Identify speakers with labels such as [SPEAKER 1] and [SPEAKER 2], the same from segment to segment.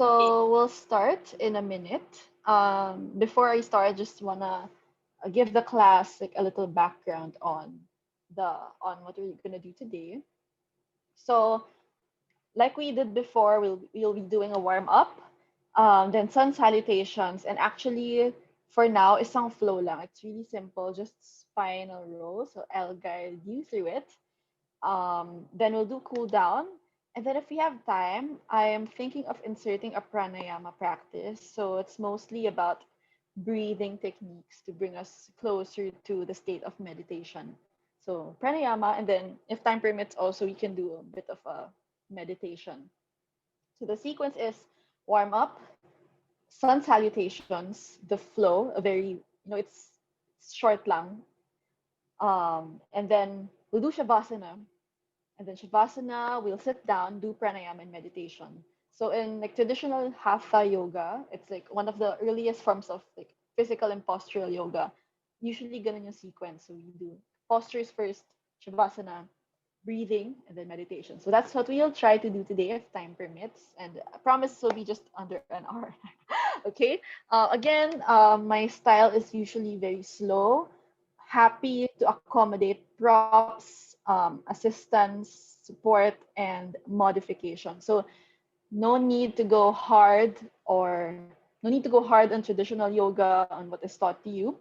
[SPEAKER 1] So we'll start in a minute. Before I start, I just wanna give the class like a little background the on what we're gonna do today. So like we did before, we'll be doing a warm up, then sun salutations, and actually for now, isang flow lang. It's really simple, just spinal roll. So I'll guide you through it. Then we'll do cool down. And then if we have time, I am thinking of inserting a pranayama practice. So it's mostly about breathing techniques to bring us closer to the state of meditation. So pranayama, and then if time permits, also we can do a bit of a meditation. So the sequence is warm up, sun salutations, the flow, a very, it's short lang. And then we'll do shavasana, and then Shavasana, we'll sit down, do pranayama and meditation. So in like traditional Hatha yoga, it's like one of the earliest forms of like physical and postural yoga. Usually ganun yung sequence. So we do postures first, Shavasana, breathing, and then meditation. So that's what we'll try to do today if time permits. And I promise this will be just under an hour. Okay. Again, my style is usually very slow, happy to accommodate props, assistance, support, and modification. So no need to go hard or no need to go hard on traditional yoga on what is taught to you.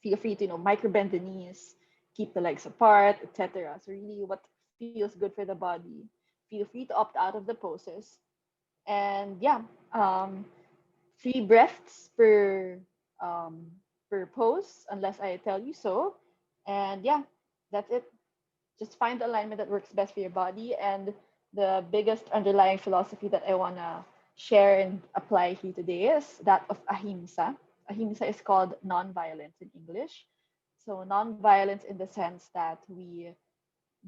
[SPEAKER 1] Feel free to micro bend the knees, keep the legs apart, etc. So really, what feels good for the body. Feel free to opt out of the poses, and yeah, um, 3 breaths per pose, unless I tell you so. And yeah, that's it. Just find the alignment that works best for your body. And the biggest underlying philosophy that I want to share and apply here today is that of ahimsa. Ahimsa is called non-violence in English. So non-violence in the sense that we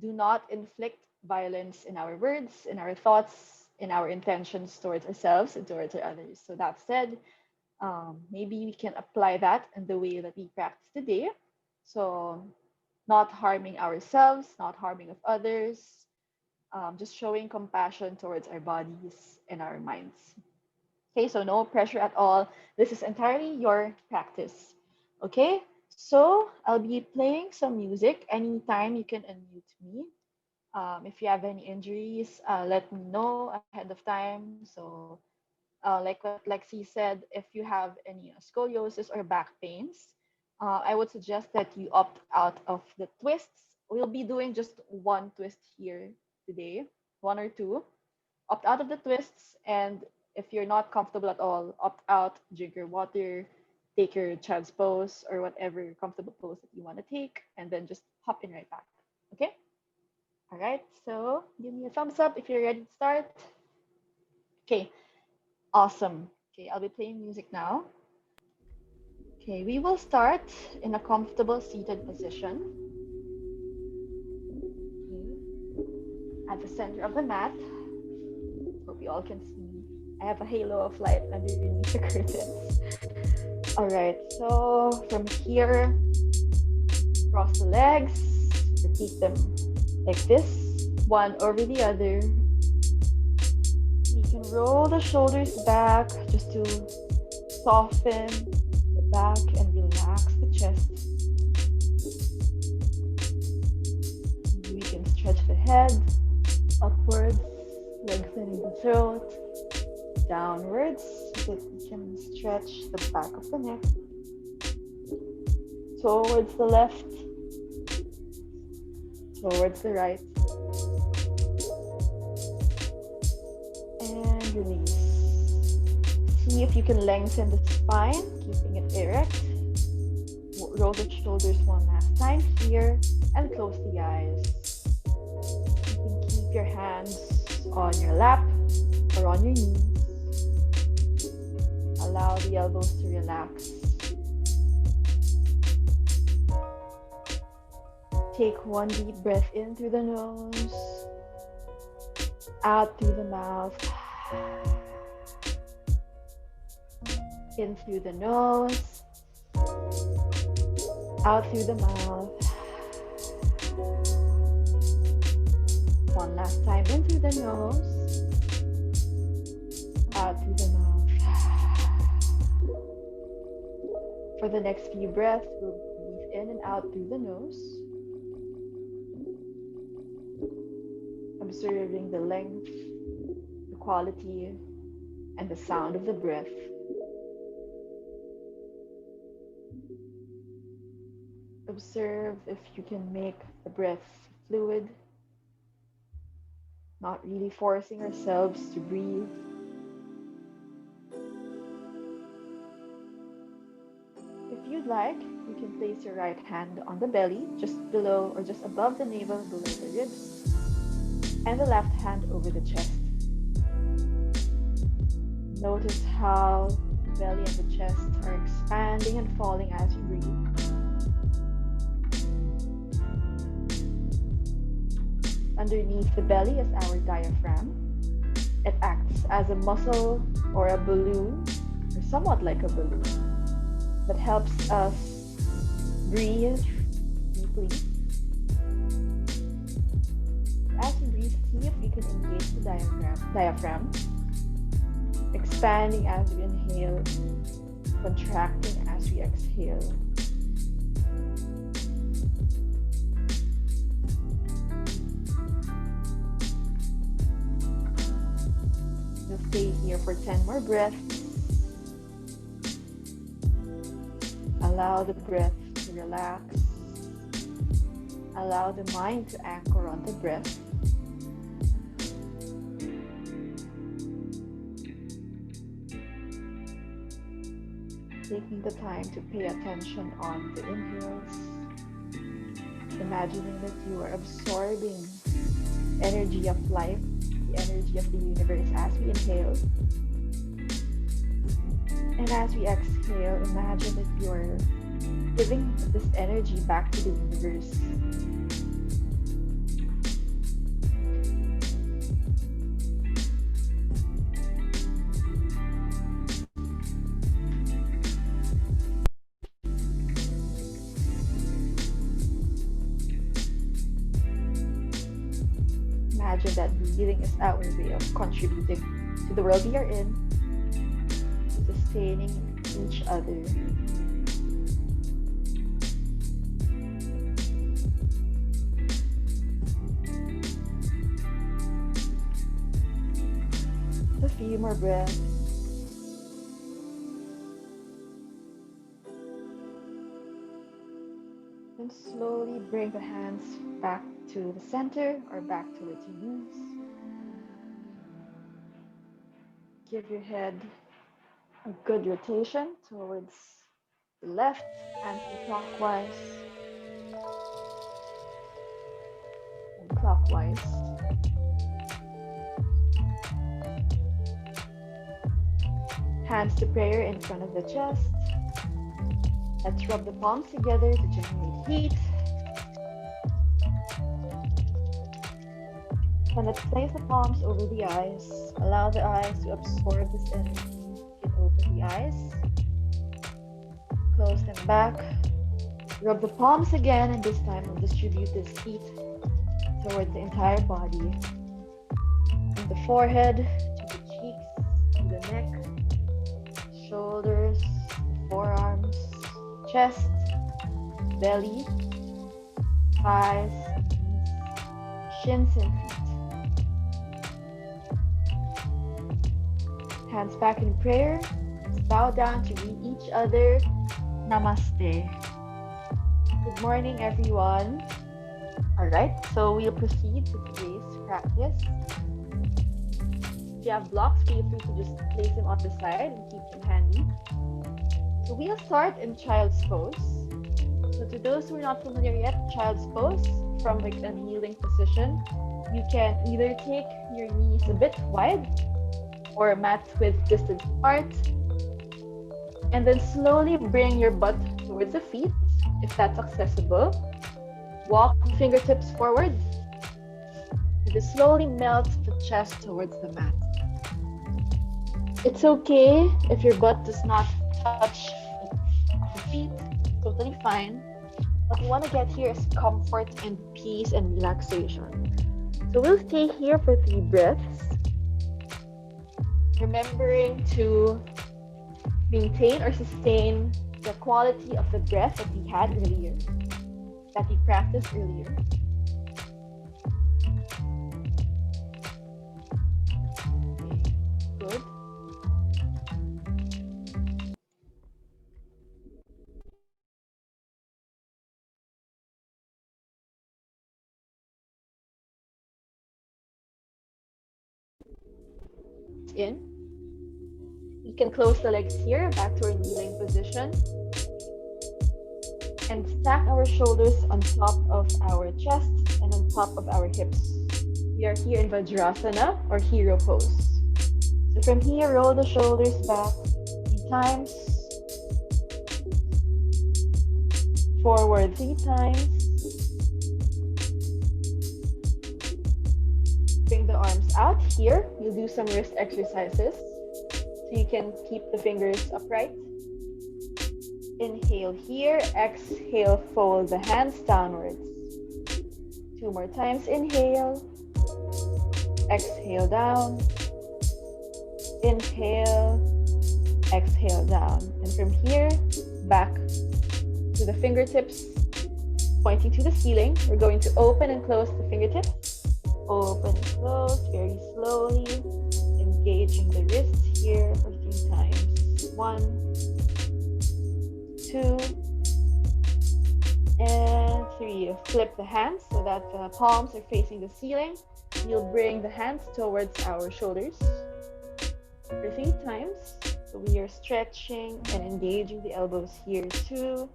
[SPEAKER 1] do not inflict violence in our words, in our thoughts, in our intentions towards ourselves and towards our others. So that said, maybe we can apply that in the way that we practice today. So not harming ourselves, not harming of others, just showing compassion towards our bodies and our minds. Okay, so no pressure at all. This is entirely your practice. Okay, so I'll be playing some music. Anytime you can unmute me. If you have any injuries, let me know ahead of time. So, like what Lexi said, if you have any scoliosis or back pains, I would suggest that you opt out of the twists. We'll be doing just one twist here today, one or two. Opt out of the twists, and if you're not comfortable at all, opt out, drink your water, take your child's pose or whatever comfortable pose that you want to take, and then just hop in right back. Okay? All right, so give me a thumbs up if you're ready to start. Okay, awesome. Okay, I'll be playing music now. Okay, we will start in a comfortable seated position. Okay. At the center of the mat. Hope you all can see. I have a halo of light underneath the curtains. All right, so from here, cross the legs, repeat them like this, one over the other. You can roll the shoulders back just to soften the back and relax the chest. You can stretch the head upwards, lengthening the throat, downwards so that you can stretch the back of the neck, towards the left, towards the right, and release. See if you can lengthen the spine, keeping it erect. Roll the shoulders one last time here and close the eyes. You can keep your hands on your lap or on your knees. Allow the elbows to relax. Take one deep breath in through the nose, out through the mouth, in through the nose, out through the mouth. One last time, in through the nose, out out through the mouth. For the next few breaths, we'll breathe in and out through the nose, observing the length, the quality, and the sound of the breath. Observe if you can make the breath fluid, not really forcing ourselves to breathe. If you'd like, you can place your right hand on the belly, just below or just above the navel, below the ribs, and the left hand over the chest. Notice how the belly and the chest are expanding and falling as you breathe. Underneath the belly is our diaphragm. It acts as a muscle or a balloon, or somewhat like a balloon, that helps us breathe deeply. As you breathe, see if you can engage the diaphragm, expanding as we inhale, contracting as we exhale. We'll stay here for 10 more breaths. Allow the breath to relax. Allow the mind to anchor on the breath. Taking the time to pay attention on the inhales. Imagining that you are absorbing energy of life, the energy of the universe as we inhale. And as we exhale, imagine that you're giving this energy back to the universe. Imagine that breathing is our way of contributing to the world we are in, sustaining each other. A few more breaths. And slowly bring the hands back to the center or back towards your knees. Give your head a good rotation towards the left, anti-clockwise and clockwise. Hands to prayer in front of the chest. Let's rub the palms together to generate heat. And let's place the palms over the eyes. Allow the eyes to absorb this energy. You can open the eyes. Close them back. Rub the palms again, and this time we'll distribute this heat towards the entire body. From the forehead to the cheeks, to the neck, shoulders, forearms, chest, belly, thighs, shins and feet. Hands back in prayer. Let's bow down to greet each other. Namaste. Good morning, everyone. All right, so we'll proceed to today's practice. If you have blocks, feel free to just place them on the side and keep them handy. So we'll start in child's pose. So to those who are not familiar yet, child's pose, from like a kneeling position, you can either take your knees a bit wide or mat with distance apart, and then slowly bring your butt towards the feet, if that's accessible. Walk fingertips forward, and then slowly melt the chest towards the mat. It's okay if your butt does not touch the feet, totally fine. What we want to get here is comfort and peace and relaxation. So we'll stay here for 3 breaths. remembering to maintain or sustain the quality of the breath that we had earlier, that we practiced earlier. Good. In. We can close the legs here, back to our kneeling position, and stack our shoulders on top of our chest and on top of our hips. We are here in Vajrasana or hero pose. So from here, roll the shoulders back 3 times, forward 3 times, bring the arms out. Here, you'll do some wrist exercises so you can keep the fingers upright. Inhale here, exhale, fold the hands downwards. 2 more times, inhale, exhale down, inhale, exhale down. And from here, back to the fingertips, pointing to the ceiling. We're going to open and close the fingertips. Open and close very slowly, engaging the wrists here for 3 times. 1, 2, and 3. Flip the hands so that the palms are facing the ceiling. We'll bring the hands towards our shoulders for 3 times. So we are stretching and engaging the elbows here. 2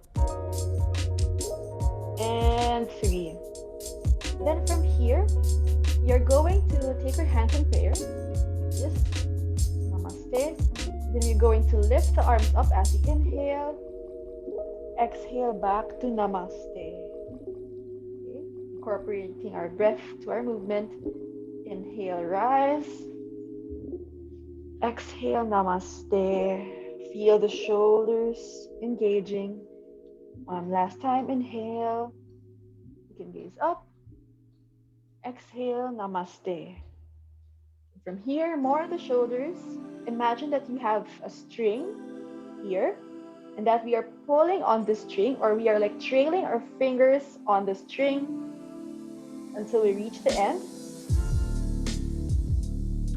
[SPEAKER 1] and 3. Then from here, you're going to take your hands in prayer. Just namaste. Then you're going to lift the arms up as you inhale. Exhale back to namaste. Okay. Incorporating our breath to our movement. Inhale, rise. Exhale, namaste. Feel the shoulders engaging. One last time, inhale. You can gaze up. Exhale, namaste. From here, more on the shoulders. Imagine that you have a string here and that we are pulling on the string, or we are like trailing our fingers on the string until we reach the end.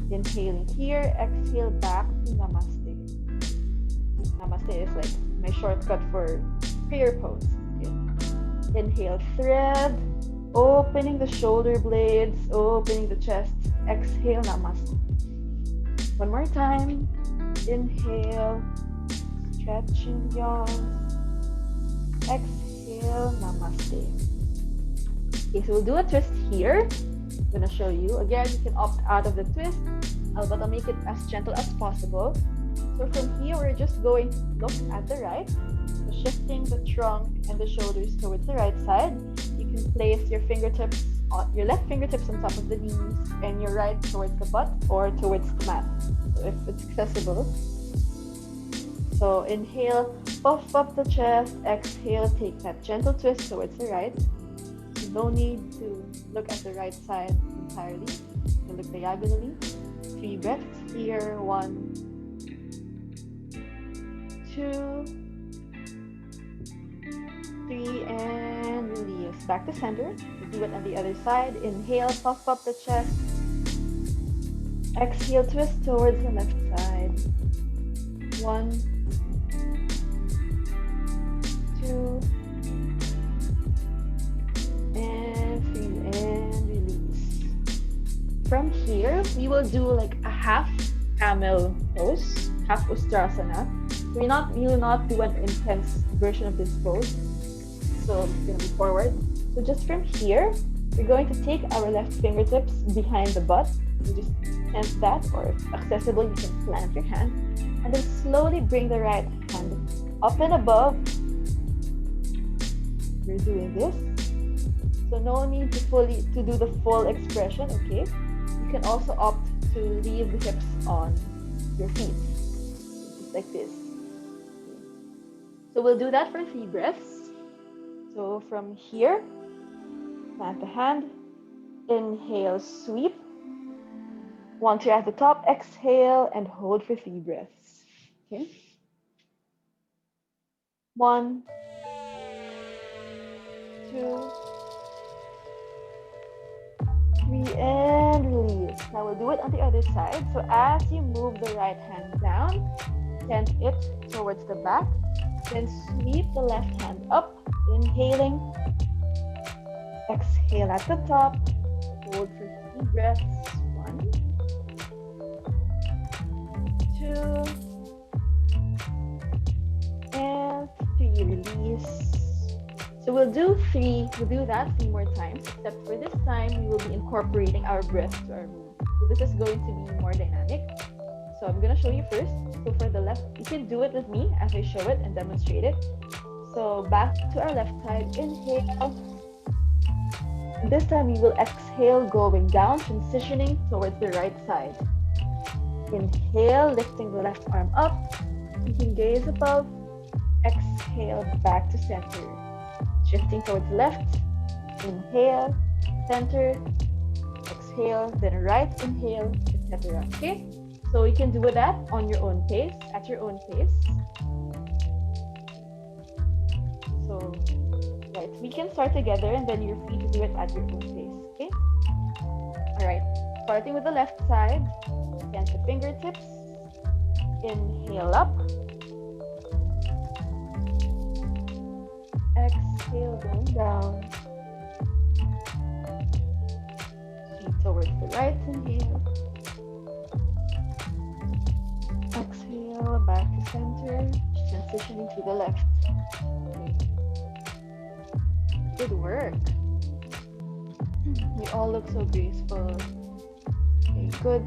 [SPEAKER 1] Inhaling here, exhale back to namaste. Namaste is like my shortcut for prayer pose. Okay. Inhale, thread, opening the shoulder blades, opening the chest. Exhale, namaste. One more time. Inhale, stretching the arms. Exhale, namaste. Okay, so we'll do a twist here. I'm going to show you. Again, you can opt out of the twist, but I'll make it as gentle as possible. So from here, we're just going to look at the right. So shifting the trunk and the shoulders towards the right side. You can place your fingertips, your left fingertips on top of the knees and your right towards the butt or towards the mat, so if it's accessible. So inhale, puff up the chest. Exhale, take that gentle twist towards the right. No need to look at the right side entirely. You look diagonally. 3 breaths here. 1, 2, 3, and release. Back to center. We'll do it on the other side. Inhale, puff up the chest. Exhale, twist towards the left side. 1, 2, and 3, and release. From here, we will do like a half camel pose, half Ustrasana. We will not do an intense version of this pose. So it's going to be forward. So just from here, we're going to take our left fingertips behind the butt. You just tense that, or if accessible, you can plant your hand. And then slowly bring the right hand up and above. We're doing this. So no need to do the full expression, okay? You can also opt to leave the hips on your feet, just like this. So we'll do that for 3 breaths. So from here, plant the hand, inhale, sweep, Once you're at the top, exhale and hold for 3 breaths. Okay. 1, 2, 3, and release. Now we'll do it on the other side. So as you move the right hand down, send it towards the back. Then sweep the left hand up, inhaling. Exhale at the top. Hold for 3 breaths. 1, 2, and 3. Release. So we'll do that 3 more times, except for this time, we will be incorporating our breath to our move. So this is going to be more dynamic. So I'm going to show you first. So for the left, you can do it with me as I show it and demonstrate it. So back to our left side, inhale. And this time we will exhale, going down, transitioning towards the right side. Inhale, lifting the left arm up. You can gaze above. Exhale, back to center. Shifting towards the left. Inhale, center, exhale, then right, inhale, etc. Okay? So you can do that on your own pace, at your own pace. So, right, we can start together and then you're free to do it at your own pace. Okay? Alright, starting with the left side, bend the fingertips, inhale up. Exhale, going down. Sweep towards the right, inhale. Exhale, back to center, transitioning to the left. Okay. Good work. You all look so graceful. Okay, good.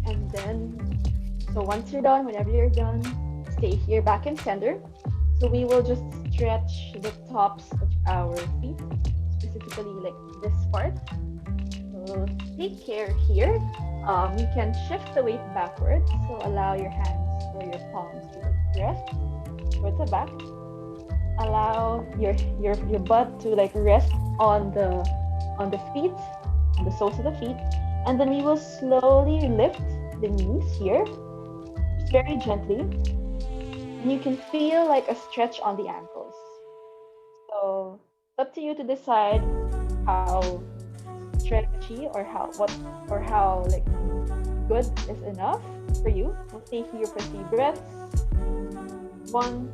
[SPEAKER 1] And then, so once you're done, whenever you're done, stay here back in center. So we will just stretch the tops of our feet, specifically like this part. So take care here. You can shift the weight backwards. So allow your hands or your palms to rest towards the back. Allow your butt to like rest on the feet, on the soles of the feet. And then we will slowly lift the knees here, just very gently. And you can feel like a stretch on the ankles. So it's up to you to decide how stretchy or how like good is enough for you. We'll stay here for 3 breaths. 1,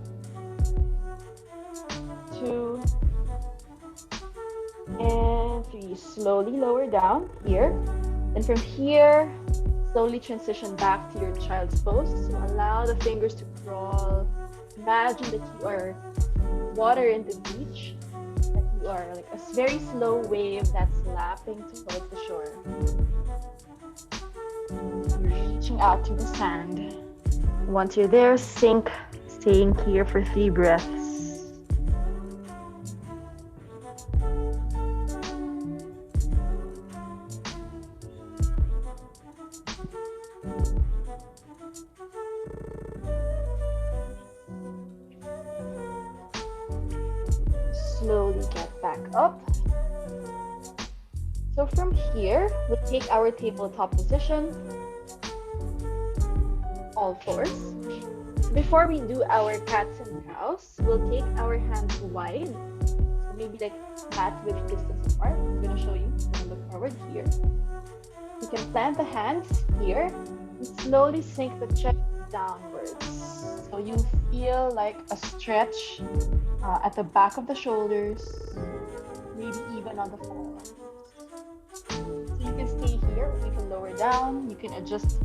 [SPEAKER 1] 2, and 3. Slowly lower down here. And from here, slowly transition back to your child's pose. So allow the fingers to crawl. Imagine that you are water in the beach. That you are like a very slow wave that's lapping towards the shore. You're reaching out to the sand. Once you're there, sink, staying here for 3 breaths. Slowly get back up. So from here, we'll take our tabletop position, all fours. Before we do our cats and cows, we'll take our hands wide. So maybe like mat width distance apart. I'm going to show you. I'm going to look forward here. You can plant the hands here and slowly sink the chest downwards. So you feel like a stretch at the back of the shoulders, maybe even on the forearm. So you can stay here, you can lower down, you can adjust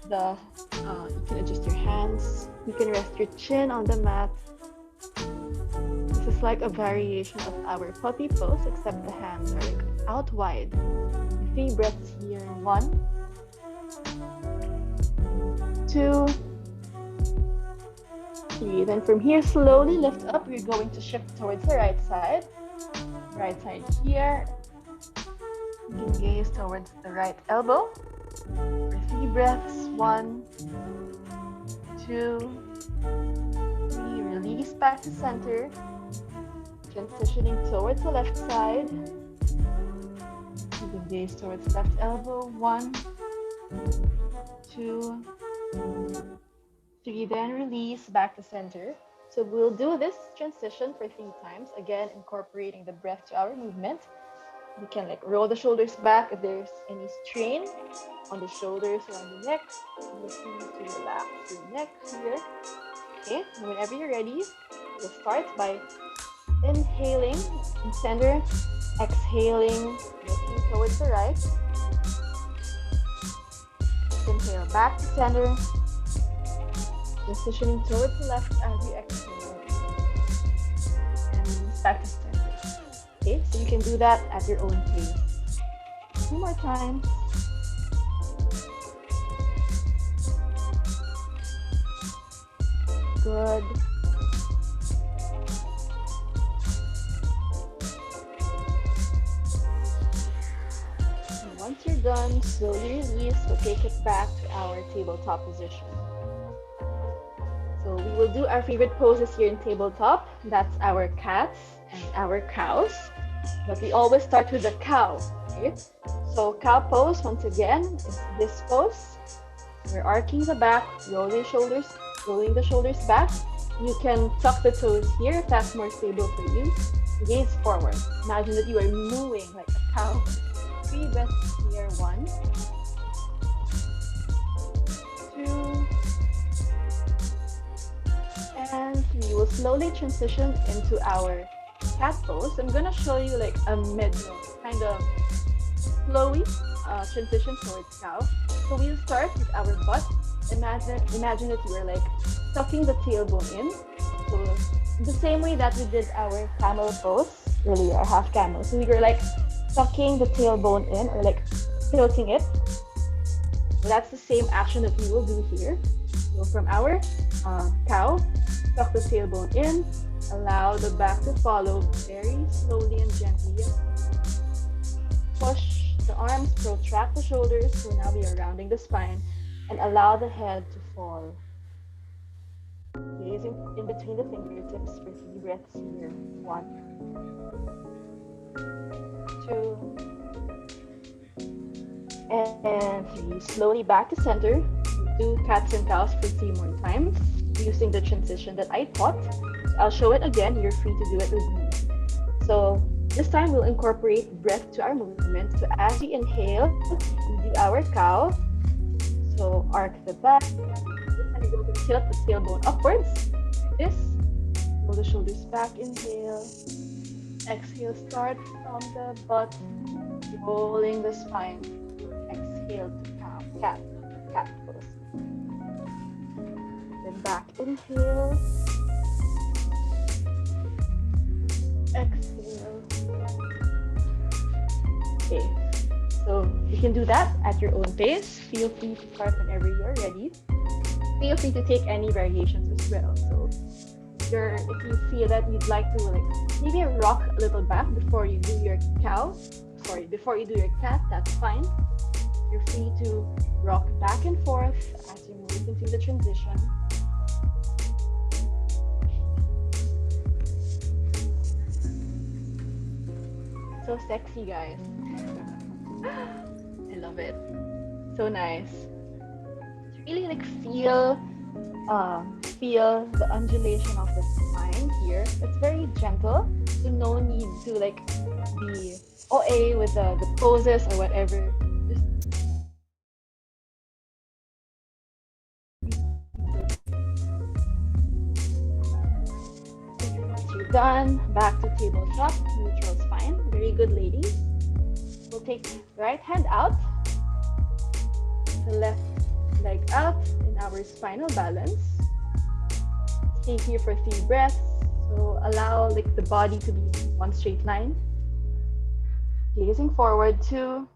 [SPEAKER 1] your hands, you can rest your chin on the mat. This is like a variation of our puppy pose, except the hands are like out wide. 3 breaths here. 1, 2, 3. Then from here, slowly lift up. You're going to shift towards the right side. Right side here. You can gaze towards the right elbow. For 3 breaths. 1, 2, 3. Release back to center. Transitioning towards the left side. Moving gaze towards left elbow. 1, 2, 3. Then release back to center. So we'll do this transition for 3 times. Again, incorporating the breath to our movement. You can like roll the shoulders back if there's any strain on the shoulders or on the neck. Feel free to relax your neck here. Okay, and whenever you're ready, we'll start by inhaling in center, exhaling, looking towards the right. Inhale back to center, transitioning towards the left as you exhale, and release back to center. Okay, so you can do that at your own pace. 2 more times. Good. And once you're done, slowly release. We'll take it back to our tabletop position. So we will do our favorite poses here in tabletop. That's our cats and our cows. But we always start with the cow, okay? So cow pose, once again, is this pose. We're arcing the back, rolling the shoulders back. You can tuck the toes here if that's more stable for you. Gaze forward. Imagine that you are mooing like a cow. 3 breaths here. 1, 2, and 3. We'll slowly transition into our cat pose. I'm gonna show you like a middle kind of flowy transition towards cow. So we'll start with our butt. Imagine that you are like tucking the tailbone in. So the same way that we did our camel pose earlier, half camel. So we were like tucking the tailbone in or like tilting it. So that's the same action that we will do here. So from our cow, tuck the tailbone in, allow the back to follow very slowly and gently. Push the arms, protract the shoulders. So now we are rounding the spine and allow the head to fall. Gazing in between the fingertips for 3 breaths here. 1, 2, and 3. Slowly back to center. Do cats and cows for 3 more times using the transition that I taught. I'll show it again. You're free to do it with me. So this time we'll incorporate breath to our movement. So as we inhale, we do our cow. So arc the back. And we're going to tilt the tailbone upwards. Like this. Roll the shoulders back. Inhale. Exhale. Start from the butt. Rolling the spine. Exhale to cow. Cat pose. Then back. Inhale. Exhale. Okay, so you can do that at your own pace. Feel free to start whenever you're ready. Feel free to take any variations as well. So if you feel that you'd like to like maybe rock a little back before you do your before you do your cat, that's fine. You're free to rock back and forth as you move into the transition. So sexy, guys. I love it. So nice. Really like feel the undulation of the spine here. It's very gentle, so no need to like be OA with the poses or whatever. Once you're done, back to tabletop, neutral spine. Very good, ladies. We'll take right hand out, the left leg out in our spinal balance. Stay here for 3 breaths. So allow like the body to be one straight line. Gazing forward, 2,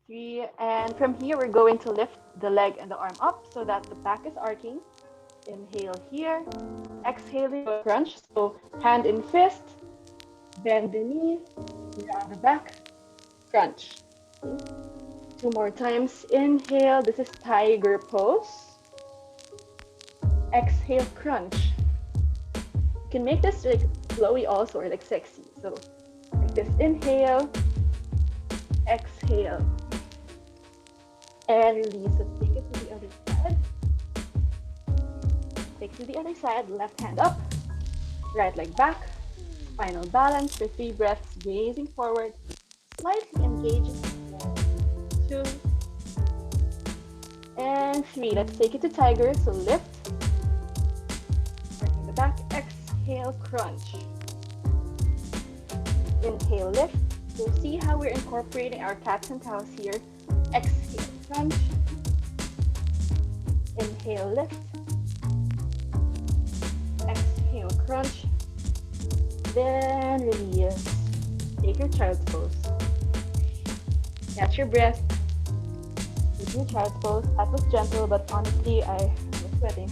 [SPEAKER 1] 3, and from here we're going to lift the leg and the arm up so that the back is arcing. Inhale here, exhaling, crunch. So hand in fist, bend the knee, round the back, crunch. Okay. 2 more times. Inhale, this is tiger pose. Exhale, crunch. can make this like flowy also, or like sexy. So like this, inhale, exhale, and release. Let's take it to the other side. Take it to the other side, left hand up, right leg back. Final balance for 3 breaths, gazing forward, slightly engaging. 2 and 3. Let's take it to tiger. So lift, working the back. Exhale, crunch. Inhale, lift. So see how we're incorporating our cats and cows here. Exhale, crunch. Inhale, lift. Exhale, crunch. Then release. Take your child's pose. Catch your breath. Take your child's pose. That was gentle, but honestly, I was sweating.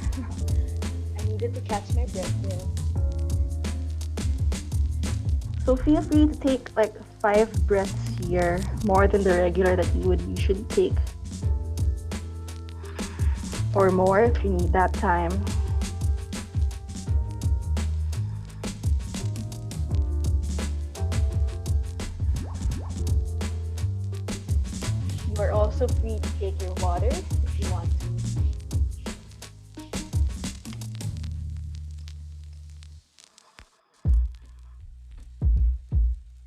[SPEAKER 1] I needed to catch my breath there. So feel free to take like 5 breaths here, more than the regular that you would usually take. Or more if you need that time. You are also free to take your water if you want to.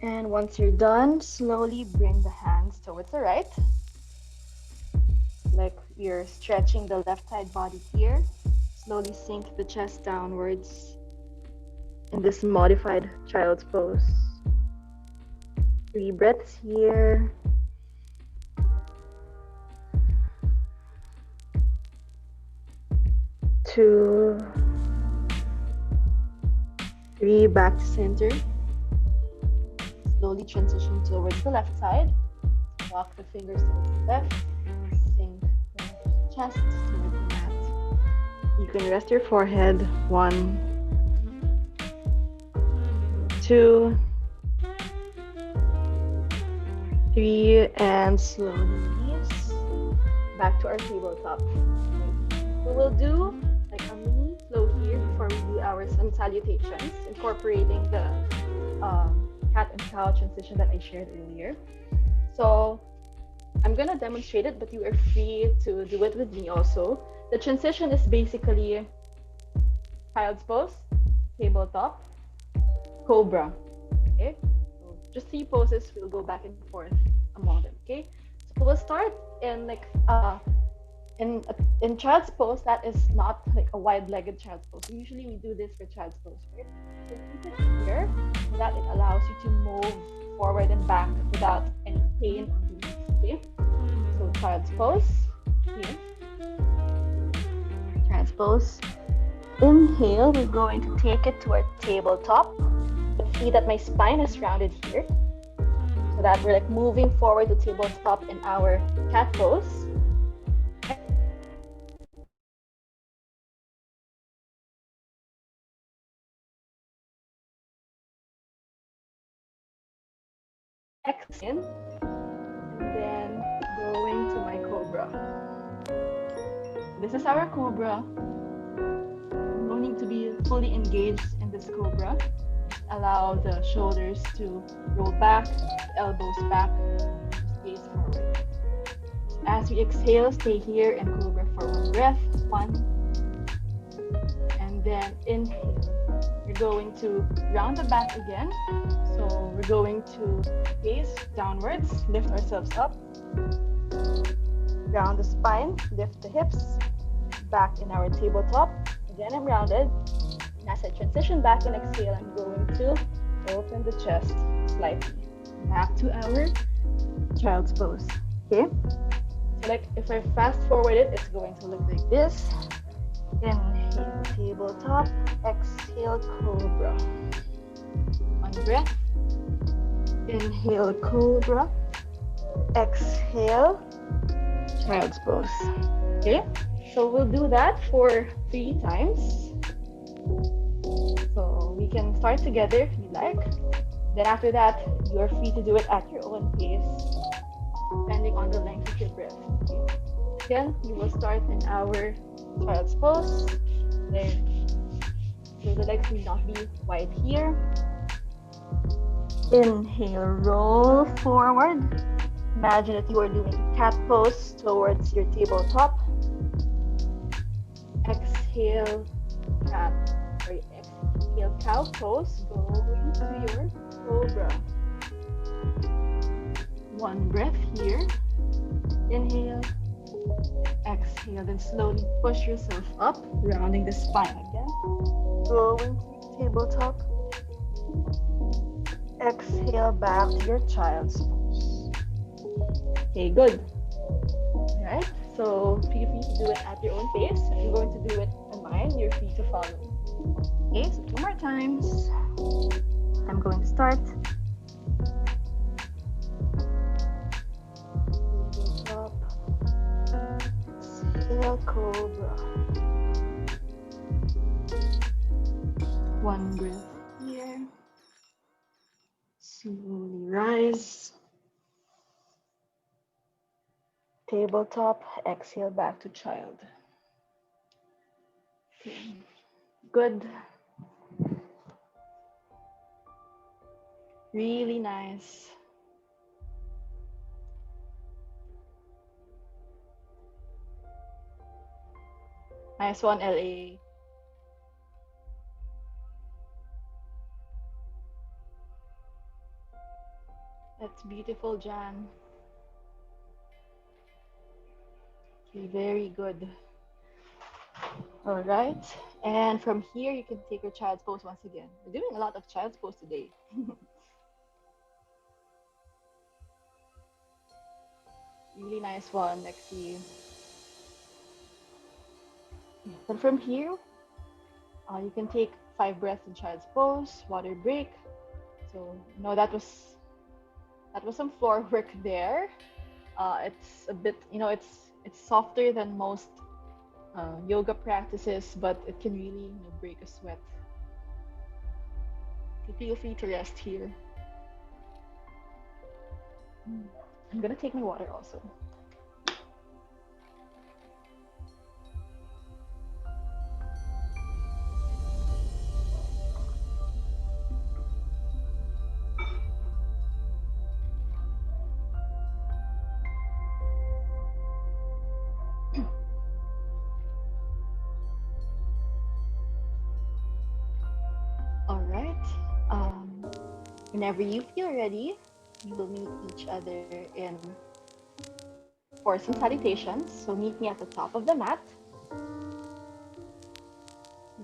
[SPEAKER 1] And once you're done, slowly bring the hands towards the right. Like you're stretching the left side body here. Slowly sink the chest downwards in this modified child's pose. 3 breaths here. 2, 3, back to center. Slowly transition towards the left side. Walk the fingers towards the left. Sink the chest towards the mat. You can rest your forehead. 1, 2, 3, and slowly release. Back to our tabletop. So we'll do like a mini flow here before we do our sun salutations, incorporating the cat and cow transition that I shared earlier. So I'm gonna demonstrate it, but you are free to do it with me also. The transition is basically child's pose, tabletop, cobra. Okay, so just 3 poses. We'll go back and forth among them. Okay, so we'll start in like in child's pose. That is not like a wide-legged child's pose. Usually we do this for child's pose, right? So keep it here so that it allows you to move forward and back without any pain on the knees. Okay, so child's pose here. Child's pose. Inhale, we're going to take it to our tabletop. But see that my spine is rounded here, so that we're like moving forward to tabletop in our cat pose. Exhale, and then going to my cobra. This is our cobra. No need to be fully engaged in this cobra. Allow the shoulders to roll back, the elbows back, gaze forward. As we exhale, stay here in cobra for 1 breath. 1, and then inhale. We're going to round the back again. So we're going to gaze downwards, lift ourselves up, round the spine, lift the hips, back in our tabletop. Again, I'm rounded. And as I transition back and exhale, I'm going to open the chest slightly. Back to our child's pose. Okay? So like if I fast forward it, it's going to look like this. Inhale, tabletop. Exhale, cobra. 1 breath. Inhale, cobra. Exhale, child's pose. Okay, so we'll do that for 3 times. So we can start together if you like. Then after that, you're free to do it at your own pace, depending on the length of your breath. Okay. Again, we will start in our child's pose. There. So the legs need not be wide here. Inhale, roll forward. Imagine that you are doing cat pose towards your tabletop. Exhale, exhale, cow pose, going to your cobra. One breath here. Inhale, exhale, then slowly push yourself up, rounding the spine again. Going to tabletop. Exhale back to your child's pose. Okay, good. All right, so feel free to do it at your own pace. I'm going to do it on mine. You're free to follow. Okay, so 2 more times. I'm going to start. Up. Exhale, cobra. One breath here. Slowly rise. Tabletop, exhale back to child. Okay. Good. Really nice. Nice one, LA. That's beautiful, Jan. Okay, very good. All right. And from here, you can take your child's pose once again. We're doing a lot of child's pose today. Really nice one, Lexi. Then from here, you can take 5 breaths in child's pose, water break. So no, that was some floor work there. It's a bit, it's softer than most yoga practices, but it can really break a sweat. So feel free to rest here. I'm gonna take my water also. All right. Whenever you feel ready, we will meet each other in for some salutations. So meet me at the top of the mat. I'm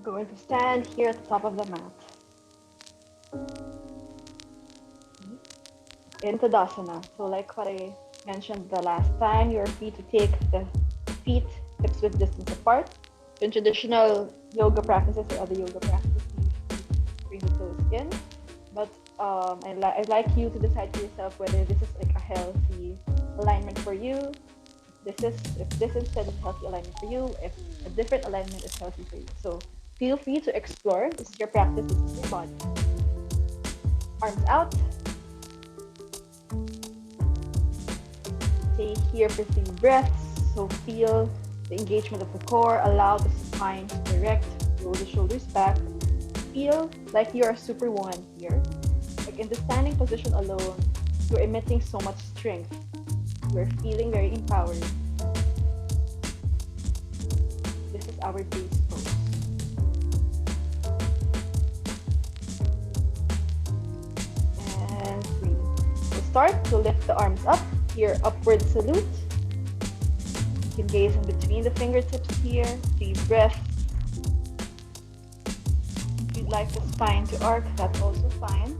[SPEAKER 1] going to stand here at the top of the mat. In Tadasana. So like what I mentioned the last time, you're free to take the feet hips width distance apart. In traditional yoga practices or other yoga practices, you bring the toes in. But I'd like you to decide for yourself whether this is like a healthy alignment for you. If this instead is healthy alignment for you, if a different alignment is healthy for you. So feel free to explore. This is your practice, this is your body. Arms out. Stay here for 3 breaths. So feel the engagement of the core. Allow the spine to direct. Roll the shoulders back. Feel like you are superwoman here. Like in the standing position alone, you're emitting so much strength. You're feeling very empowered. This is our base pose. And 3. So start to lift the arms up. Here, upward salute. You can gaze in between the fingertips here. 3 breaths. If you'd like the spine to arc, that's also fine.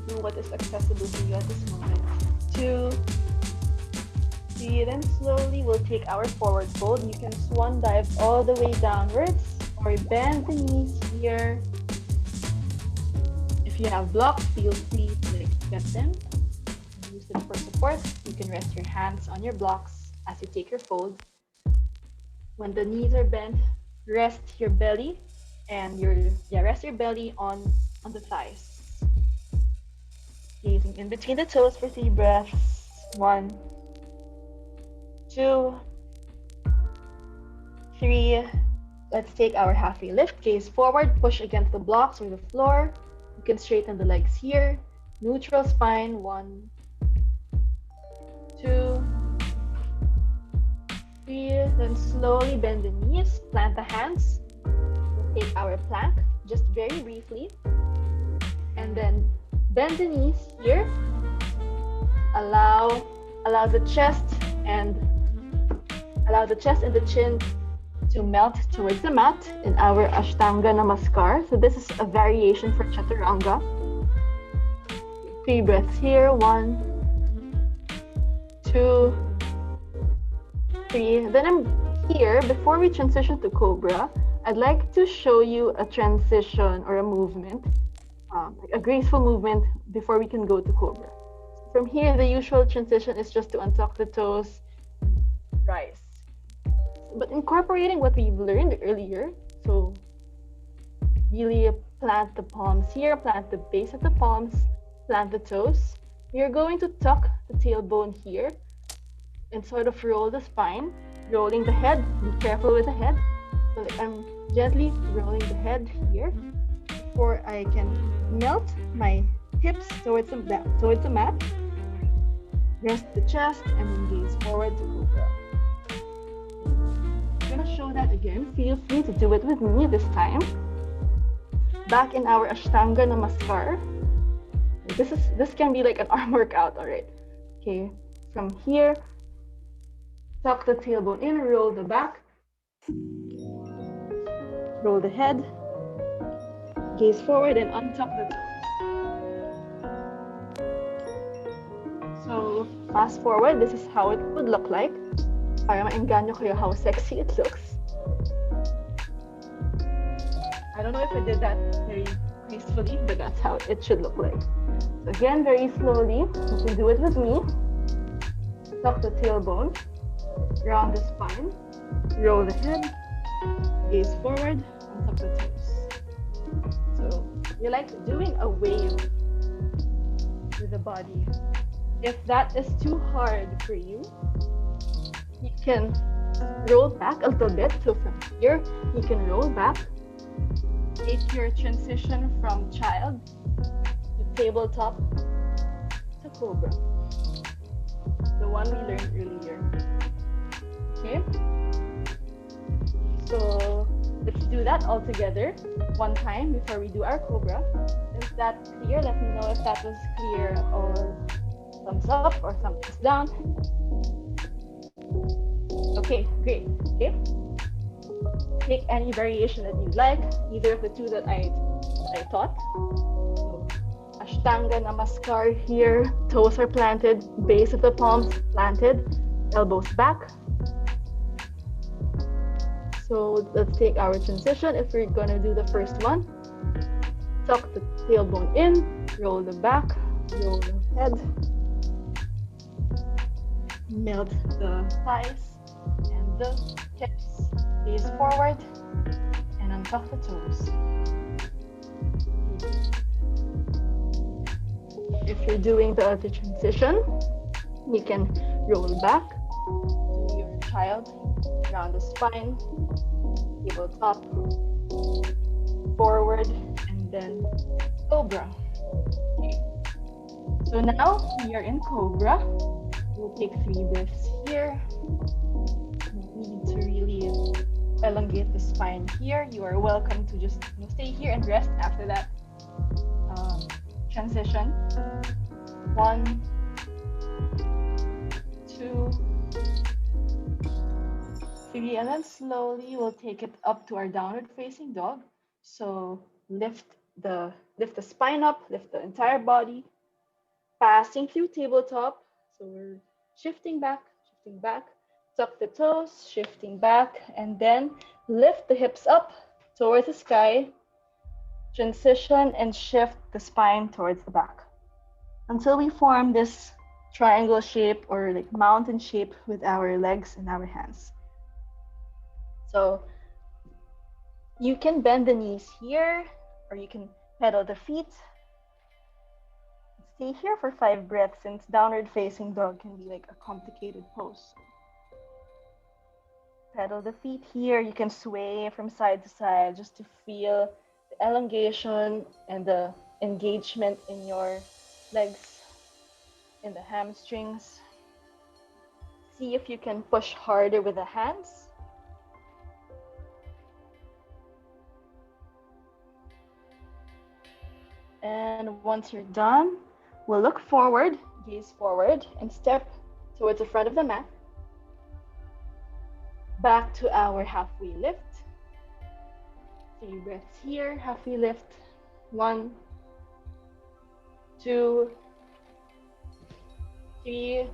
[SPEAKER 1] Do what is accessible to you at this moment. 2, 3, then slowly we'll take our forward fold. You can swan dive all the way downwards or bend the knees here. If you have blocks, feel free to get them. Use them for support. You can rest your hands on your blocks as you take your fold. When the knees are bent, rest your belly and rest your belly on the thighs. Gazing in between the toes for 3 breaths. 1, 2, 3, Let's take our halfway lift. Gaze forward, push against the blocks or the floor. You can straighten the legs here. Neutral spine, 1, 2, 3. Then slowly bend the knees, plant the hands. We'll take our plank just very briefly. And then bend the knees here. Allow, allow the chest and the chin to melt towards the mat in our Ashtanga Namaskar. So this is a variation for Chaturanga. 3 breaths here. 1, 2, 3. Then I'm here. Before we transition to Cobra, I'd like to show you a transition or a movement, like a graceful movement before we can go to Cobra. From here, the usual transition is just to untuck the toes, rise. But incorporating what we've learned earlier, so really plant the palms here, plant the base of the palms, plant the toes. You're going to tuck the tailbone here and sort of roll the spine, rolling the head. Be careful with the head. So like I'm gently rolling the head here before I can melt my hips towards the mat. Rest the chest and then gaze forward to Cobra. I'm gonna show that again. Feel free to do it with me this time. Back in our Ashtanga Namaskar. This can be like an arm workout, alright. Okay, from here, tuck the tailbone in, roll the back, roll the head, gaze forward and untuck the toes. So fast forward, this is how it would look like. Para maengganyo kayo how sexy it looks. I don't know if I did that very gracefully, but that's how it should look like. So again, very slowly, you can do it with me. Tuck the tailbone, round the spine, roll the head, gaze forward, untuck the toes. So you're like doing a wave with the body. If that is too hard for you, you can roll back a little bit. So from here, you can roll back. Take your transition from child to tabletop to Cobra. The one we learned earlier. Okay? So let's do that all together one time before we do our Cobra. Is that clear? Let me know if that was clear, or thumbs up or thumbs down. Okay, great. Okay. Take any variation that you like, either of the two that I taught. So, Ashtanga Namaskar here, toes are planted, base of the palms planted, elbows back. So let's take our transition. If we're gonna do the first one, tuck the tailbone in, roll the back, roll the head, melt the thighs and the hips. Gaze forward and untuck the toes. If you're doing the other transition, you can roll back, do your child, round the spine, tabletop, forward, and then Cobra. Okay. So now we are in Cobra. We'll take 3 breaths here. You need to really elongate the spine here. You are welcome to just stay here and rest after that transition. 1, 2, 3, and then slowly we'll take it up to our downward facing dog. So lift the spine up, lift the entire body, passing through tabletop. So we're shifting back, tuck the toes, shifting back, and then lift the hips up towards the sky, transition and shift the spine towards the back until we form this triangle shape or like mountain shape with our legs and our hands. So you can bend the knees here, or you can pedal the feet. Stay here for 5 breaths, since downward facing dog can be like a complicated pose. Pedal the feet here. You can sway from side to side just to feel the elongation and the engagement in your legs, in the hamstrings. See if you can push harder with the hands. And once you're done, we'll look forward, gaze forward, and step towards the front of the mat. Back to our halfway lift. 3 breaths here, halfway lift. 1, 2, 3.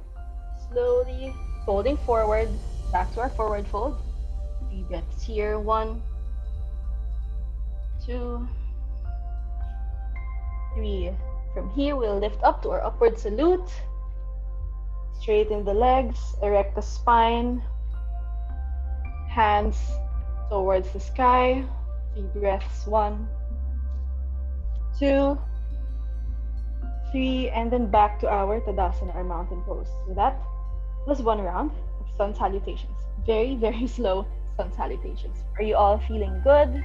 [SPEAKER 1] Slowly folding forward, back to our forward fold. 3 breaths here. 1, 2, 3. From here, we'll lift up to our upward salute. Straighten the legs, erect the spine. Hands towards the sky. 3 breaths. 1, 2, 3, and then back to our Tadasana, our mountain pose. So that was one round of sun salutations. Very, very slow sun salutations. Are you all feeling good?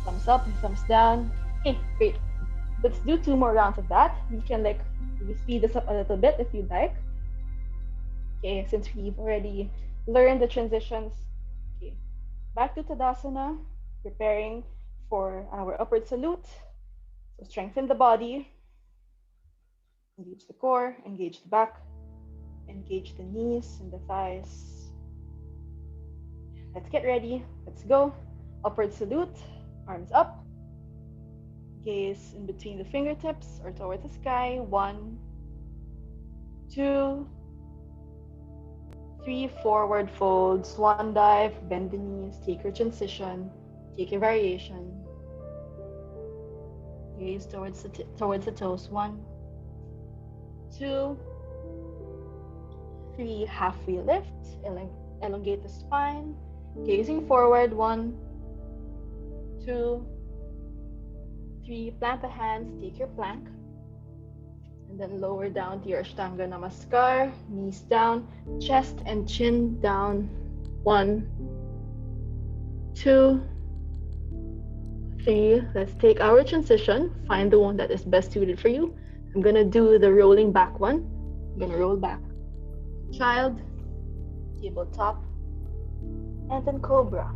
[SPEAKER 1] Thumbs up, thumbs down. Okay, great. Let's do 2 more rounds of that. We can speed this up a little bit if you'd like. Okay, since we've already learned the transitions. Okay, back to Tadasana, preparing for our upward salute. So strengthen the body, engage the core, engage the back, engage the knees and the thighs. Let's get ready. Let's go. Upward salute, arms up. Gaze in between the fingertips or towards the sky. 1, 2, 3. Forward folds. 1 dive, bend the knees, take your transition, take your variation. Gaze towards the toes. 1, 2, 3. Halfway lift, elongate the spine, gazing forward. 1, 2, 3. Plant the hands, take your plank, and then lower down to your Ashtanga Namaskar. Knees down, chest and chin down. 1, 2, 3. Let's take our transition. Find the one that is best suited for you. I'm gonna do the rolling back one. I'm gonna roll back. Child, tabletop, and then cobra.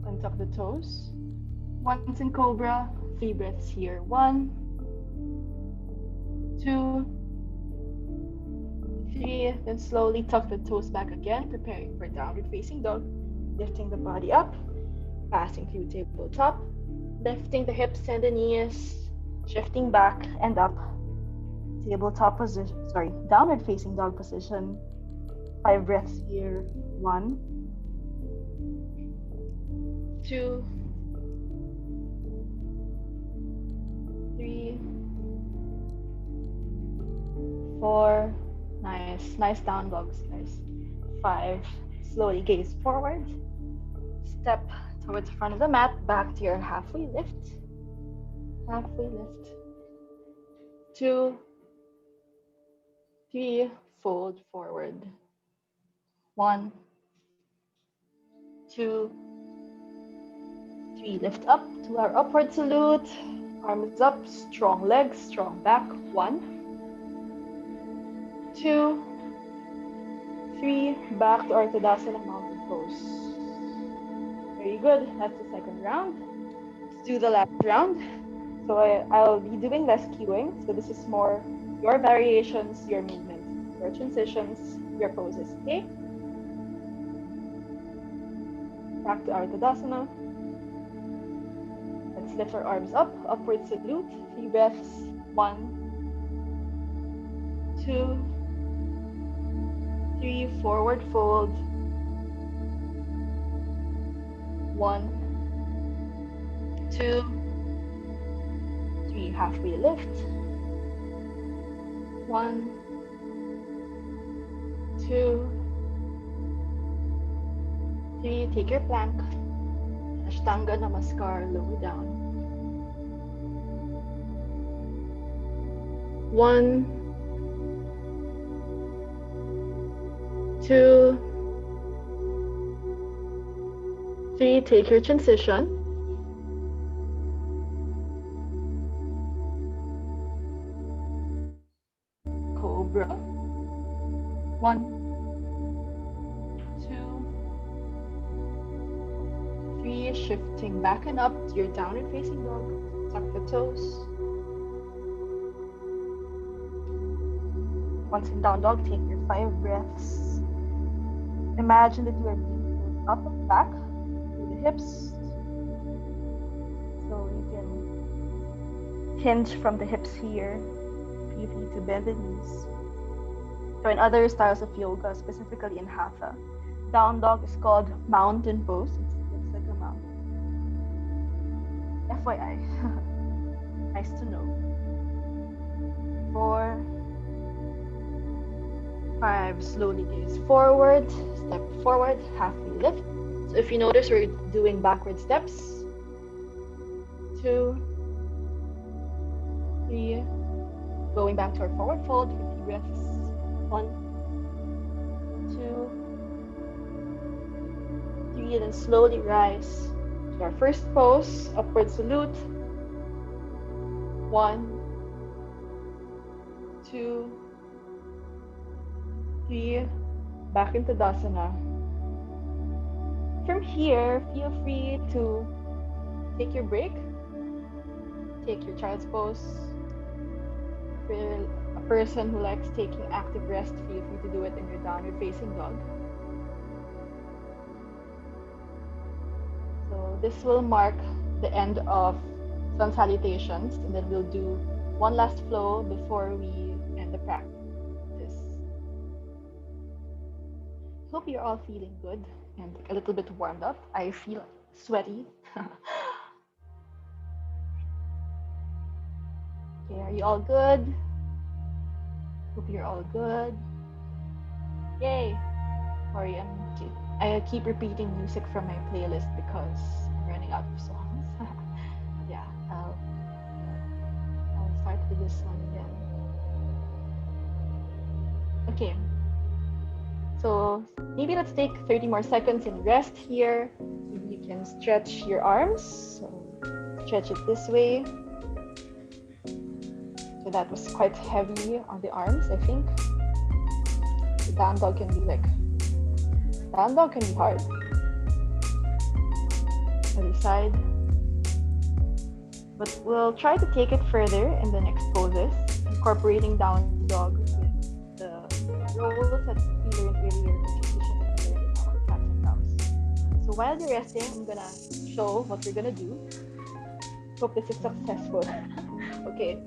[SPEAKER 1] Untuck the toes. Once in cobra, 3 breaths here. 1, 2, 3. Then slowly tuck the toes back again, preparing for downward facing dog. Lifting the body up, passing through tabletop, lifting the hips and the knees, shifting back and up. Tabletop position, downward facing dog position. 5 breaths here. 1, 2, 3, 4. Nice down dogs, guys. 5. Slowly gaze forward. Step towards the front of the mat, back to your halfway lift. Halfway lift. 2, 3. Fold forward. 1, 2, 3. Lift up to our upward salute. Arms up, strong legs, strong back. 1, 2, 3. Back to our Tadasana mountain pose. Very good. That's the second round. Let's do the last round. So I'll be doing less cueing. So this is more your variations, your movements, your transitions, your poses. Okay? Back to our Tadasana. Let's lift our arms up, upward salute. 3 breaths. 1, 2, 3. Forward fold. 1, 2, 3. Halfway lift. 1, 2, 3. Take your plank. Ashtanga Namaskar, lower down. 1, 2, 3, take your transition. Cobra. 1, 2, 3, shifting back and up to your downward facing dog. Tuck the toes. Once in down dog, take your 5 breaths. Imagine that you are being pulled up and back through the hips. So you can hinge from the hips here. Feel free to bend the knees. So in other styles of yoga, specifically in Hatha, down dog is called mountain pose. It's like a mountain. FYI. Nice to know. 4, 5, slowly gaze forward, step forward, halfway lift. So if you notice, we're doing backward steps. 2, 3, going back to our forward fold, 50 breaths. 1, 2, 3, and then slowly rise to our first pose, upward salute. 1, 2, 3, back into Dasana. From here, feel free to take your break, take your child's pose. If you're a person who likes taking active rest, feel free to do it in your downward facing dog. So this will mark the end of sun salutations, and then we'll do one last flow before we end the practice. Hope you're all feeling good and a little bit warmed up. I feel sweaty. Okay, are you all good? Hope you're all good. Yay! Sorry, I keep repeating music from my playlist because I'm running out of songs. Yeah, I'll start with this one again. Okay. So maybe let's take 30 more seconds and rest here. Maybe you can stretch your arms. So stretch it this way. So that was quite heavy on the arms, I think. The down dog can be hard. Other side. But we'll try to take it further in the next poses, incorporating down dog with the rolls that we learned earlier, the transition that we learned in our cats and cows. So while you're resting, I'm gonna show what we're gonna do. Hope this is successful. Okay.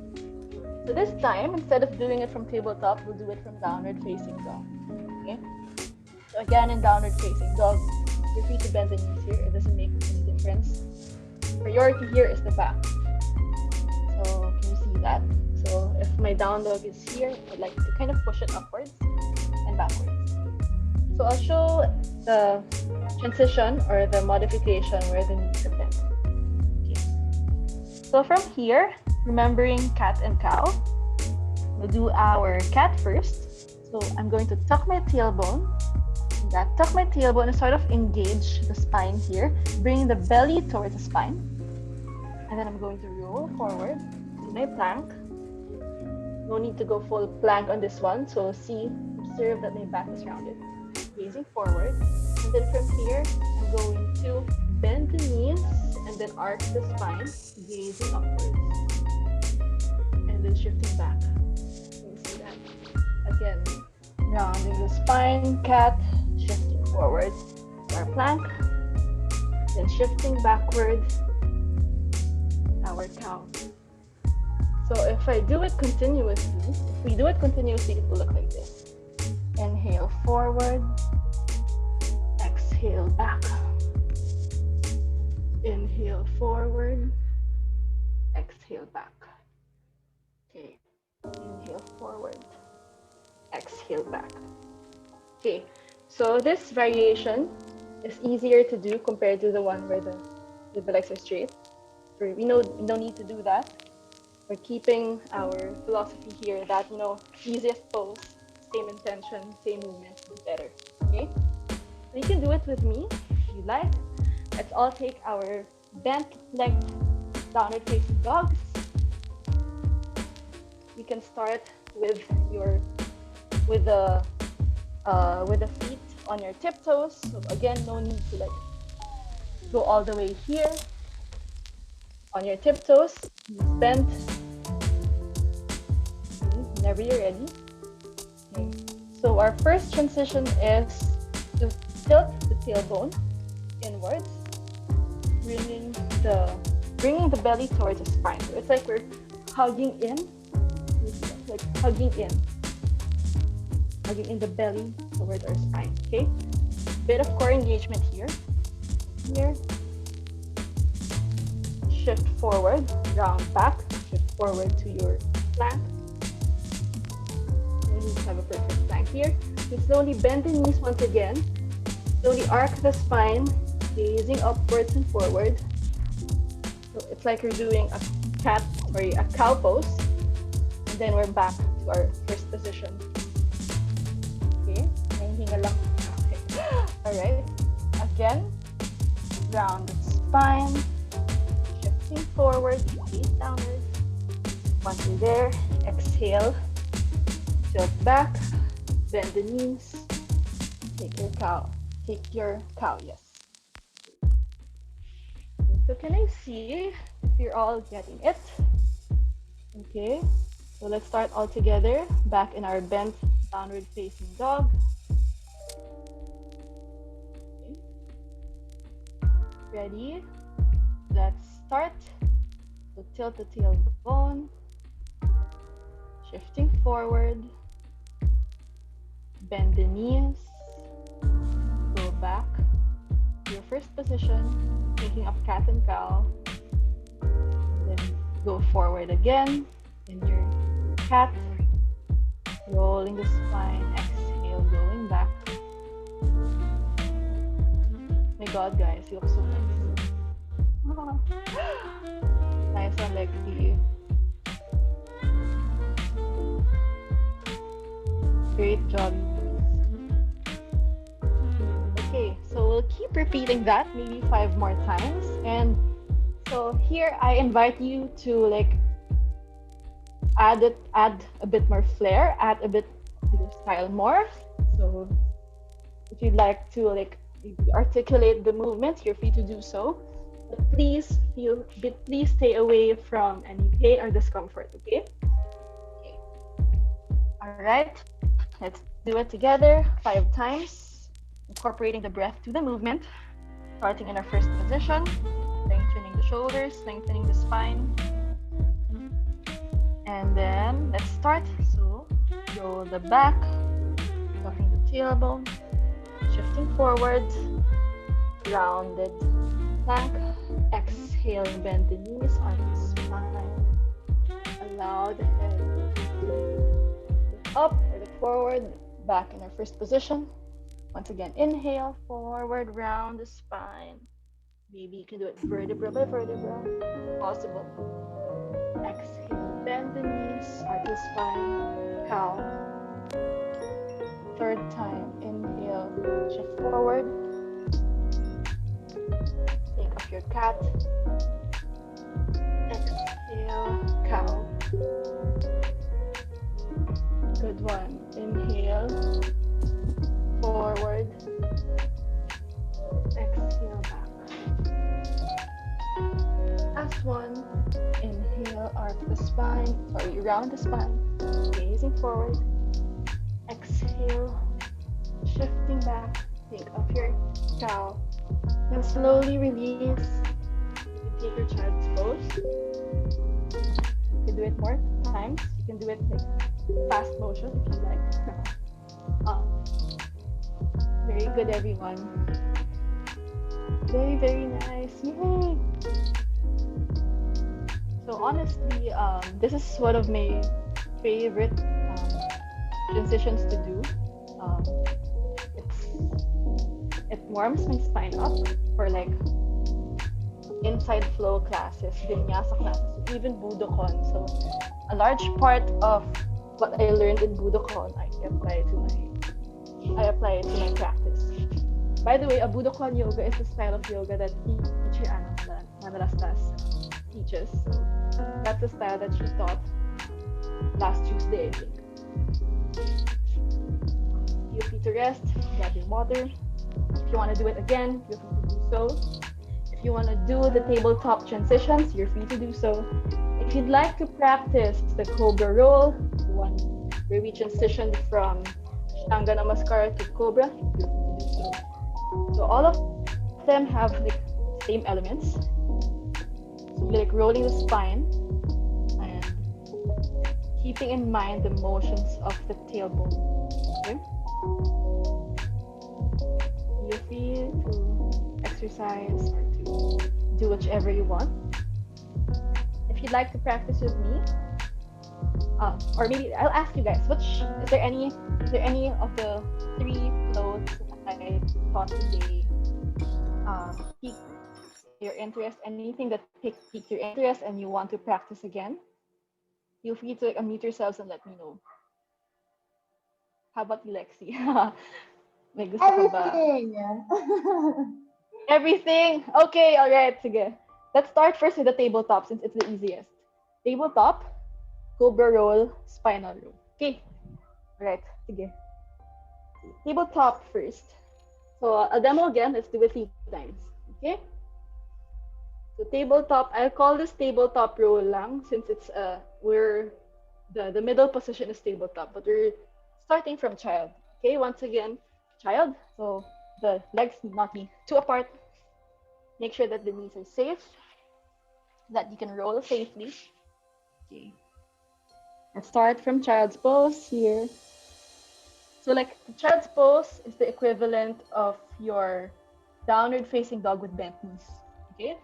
[SPEAKER 1] So this time, instead of doing it from tabletop, we'll do it from downward facing dog. Okay. So again, in downward facing dog, you're free to bend the knees here. It doesn't make any difference. Priority here is the back. So can you see that? So if my down dog is here, I'd like to kind of push it upwards and backwards. So I'll show the transition or the modification where the knees are bent. Okay. So from here, remembering cat and cow, we'll do our cat first. So I'm going to tuck my tailbone. That tuck my tailbone and sort of engage the spine here, bringing the belly towards the spine. And then I'm going to roll forward to my plank. No need to go full plank on this one. So observe that my back is rounded. Gazing forward. And then from here, I'm going to bend the knees and then arch the spine, gazing upwards. And then shifting back. You see that? Again, rounding the spine, cat, shifting forward to our plank, then shifting backward, our cow. So if we do it continuously, it will look like this. Inhale forward, exhale back. Inhale forward, exhale back. Okay, inhale forward, exhale back. Okay, so this variation is easier to do compared to the one where the legs are straight. We don't need to do that. We're keeping our philosophy here that, easiest pose same intention, same movement, better. Okay? So you can do it with me if you like. Let's all take our bent leg downward facing dogs. You can start with your with the feet on your tiptoes. So again, no need to like go all the way here. On your tiptoes, knees bent. Whenever you're ready. Okay. So our first transition is to tilt the tailbone inwards, bringing the belly towards the spine. So it's like we're hugging in, like hugging in the belly towards our spine. Okay, bit of core engagement here. Here, shift forward, round back, shift forward to your plank. You have a perfect plank here. You slowly bend the knees once again. Slowly arc the spine, gazing upwards and forward. So it's like you're doing a cow pose. And then we're back to our first position. Okay, hinga lang. Okay. All right. Again, round the spine, shifting forward, gaze downwards. Once you're there, exhale, tilt back, bend the knees, take your cow, yes. So can I see if you're all getting it? Okay, so let's start all together, back in our bent downward facing dog. Okay. Ready? Let's start. So tilt the tailbone, shifting forward, bend the knees, go back to your first position, taking up cat and cow, then go forward again in your cat, rolling the spine, exhale, going back. My God, guys, you look so nice. Nice and lexy. Great job. Okay, so we'll keep repeating that maybe 5 more times. And so here I invite you to like add a bit more flair, add a bit of your style more. So if you'd like to like articulate the movement, you're free to do so. But please stay away from any pain or discomfort, okay? Okay. All right, let's do it together 5 times, incorporating the breath to the movement, starting in our first position, lengthening the shoulders, lengthening the spine. And then let's start. So roll the back, tucking the tailbone, shifting forward, rounded plank, exhale, bend the knees, arch the spine, allow the head to look up or look forward, back in our first position. Once again, inhale, forward, round the spine. Maybe you can do it vertebra by vertebra, possible. Exhale, bend the knees, arch the spine, cow. Third time, inhale, shift forward. Take up your cat. Exhale, cow. Good one. Inhale, forward. Exhale, back. Last one. Inhale, arc the spine. Sorry, round the spine. Gazing forward. Exhale, shifting back. Take up your cow. And slowly release. You can take your child's pose. You can do it more times. You can do it like fast motion if you like. Very good, everyone. Very, very nice. Yay! So honestly, this is one of my favorite transitions to do. It warms my spine up for like inside flow classes, vinyasa classes, even Budokon. So a large part of what I learned in Budokon, I apply it to my practice. By the way, a Budokon yoga is the style of yoga that teacher Anna Manalastas teaches. So that's the style that she taught last Tuesday, I think. Feel free to rest, grab your water. If you want to do it again, feel free to do so. If you want to do the tabletop transitions, you're free to do so. If you'd like to practice the Cobra roll, the one where we transitioned from Ashtanga Namaskara to Cobra, you're free to do so. So all of them have like same elements. So you're like rolling the spine and keeping in mind the motions of the tailbone. Okay? You're free to exercise or to do whichever you want. If you'd like to practice with me, or maybe I'll ask you guys, is there any of the three flows that I taught today piqued your interest? Anything that piqued your interest and you want to practice again? Feel free to like, unmute yourselves and let me know. How about you, Lexi? May gusto ka ba?
[SPEAKER 2] Everything.
[SPEAKER 1] Everything. Okay, all right. Sige. Let's start first with the tabletop since it's the easiest. Tabletop, cobra roll, spinal roll. Okay. All right. Sige. Tabletop first. So a demo again. Let's do it 3 times. Okay. So tabletop. I'll call this tabletop roll lang since it's we're the middle position is tabletop, but we're starting from child. Okay. Once again, child. So the legs need not be too apart. Make sure that the knees are safe, that you can roll safely. Okay. Let's start from child's pose here. So like child's pose is the equivalent of your downward facing dog with bent knees. Okay?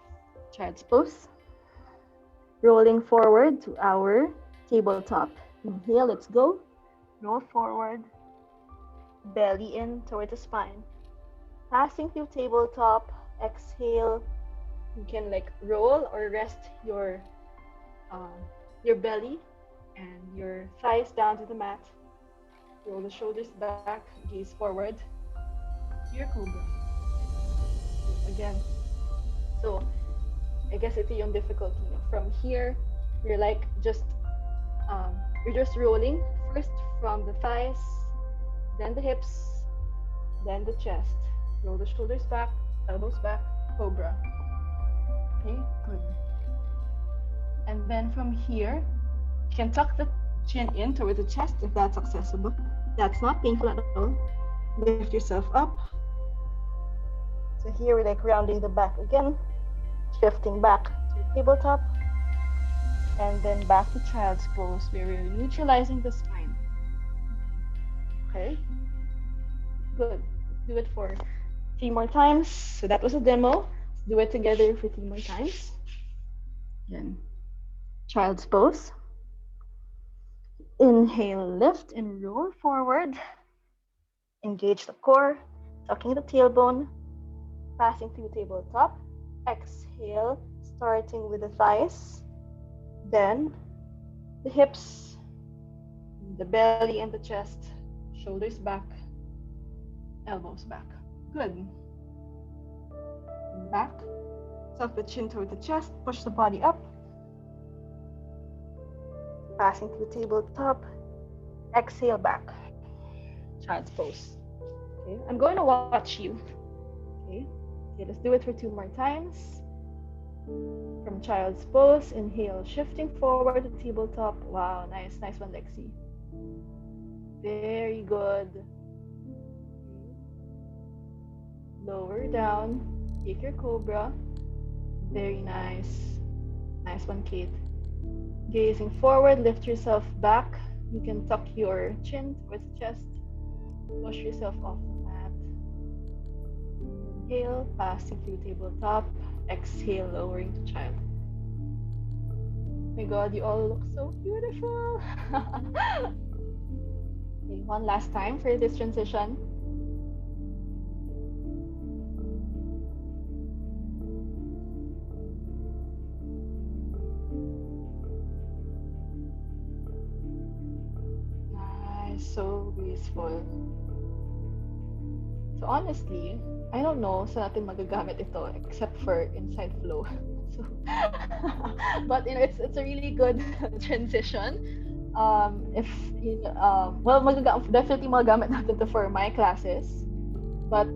[SPEAKER 1] Child's pose. Rolling forward to our tabletop. Inhale, let's go. Roll forward. Belly in towards the spine. Passing through tabletop. Exhale. You can like roll or rest your belly and your thighs down to the mat. Roll the shoulders back, gaze forward. Your cobra. Again. So, I guess ito yung difficulty. No? From here, you're like you're just rolling first from the thighs, then the hips, then the chest. Roll the shoulders back, elbows back, cobra. Okay, good. And then from here, you can tuck the chin in towards the chest if that's accessible. That's not painful at all. Lift yourself up. So here we're like rounding the back again, shifting back to tabletop, and then back to child's pose where we're neutralizing the spine. Okay, good. Let's do it for 3 more times. So that was a demo. Let's do it together for 3 more times. Again, child's pose. Inhale, lift and roll forward. Engage the core, tucking the tailbone, passing through tabletop. Exhale, starting with the thighs, then the hips, the belly and the chest, shoulders back, elbows back. Good. Back, tuck the chin toward the chest, push the body up. Passing through tabletop, exhale back. Child's pose. Okay, I'm going to watch you. Okay, let's do it for 2 more times. From child's pose, inhale, shifting forward to tabletop. Wow, nice one, Lexi. Very good. Lower down, take your cobra. Very nice. Nice one, Kate. Gazing forward, lift yourself back. You can tuck your chin towards the chest. Push yourself off the mat. Inhale, passing through tabletop. Exhale, lowering to child. My God, you all look so beautiful. Okay, one last time for this transition. so graceful. So honestly, I don't know sa natin magagamit ito except for inside flow. So, but it's a really good transition. If well, definitely magagamit natin to for my classes. But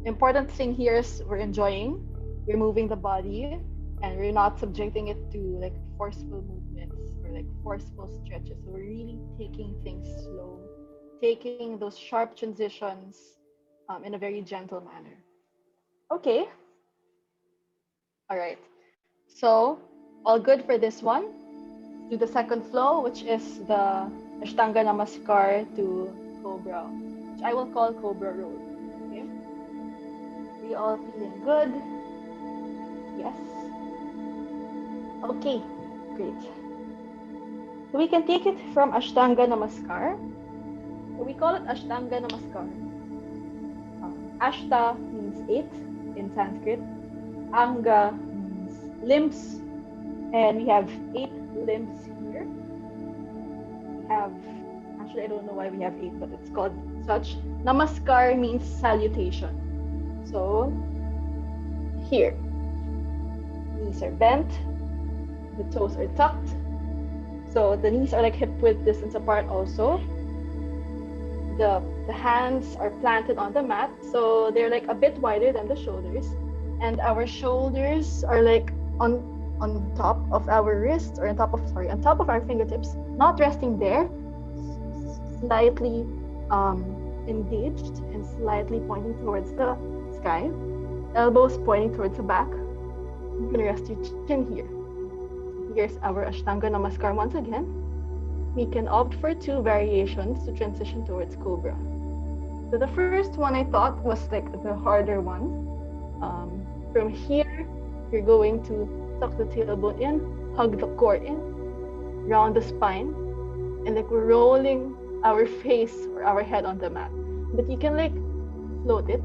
[SPEAKER 1] important thing here is we're enjoying, we're moving the body, and we're not subjecting it to like forceful movements or like forceful stretches. So we're really taking things slow, taking those sharp transitions in a very gentle manner. Okay, all right. So all good for this one. Do the second flow, which is the Ashtanga Namaskar to Cobra, which I will call Cobra Roll. Okay, we all feeling good? Yes. Okay, great. So we can take it from Ashtanga Namaskar. So we call it Ashtanga Namaskar. Ashta means eight in Sanskrit. Anga means limbs, and we have eight limbs here. We have, actually, I don't know why we have eight, but it's called such. Namaskar means salutation. So here, knees are bent, the toes are tucked. So the knees are like hip width distance apart also. The hands are planted on the mat, so they're like a bit wider than the shoulders, and our shoulders are like on top of our wrists, or on top of our fingertips, not resting there, slightly engaged and slightly pointing towards the sky, elbows pointing towards the back. You can rest your chin here. Here's our Ashtanga Namaskar once again. We can opt for two variations to transition towards Cobra. So the first one I thought was like the harder one. From here, you're going to tuck the tailbone in, hug the core in, round the spine, and like we're rolling our face or our head on the mat. But you can like float it.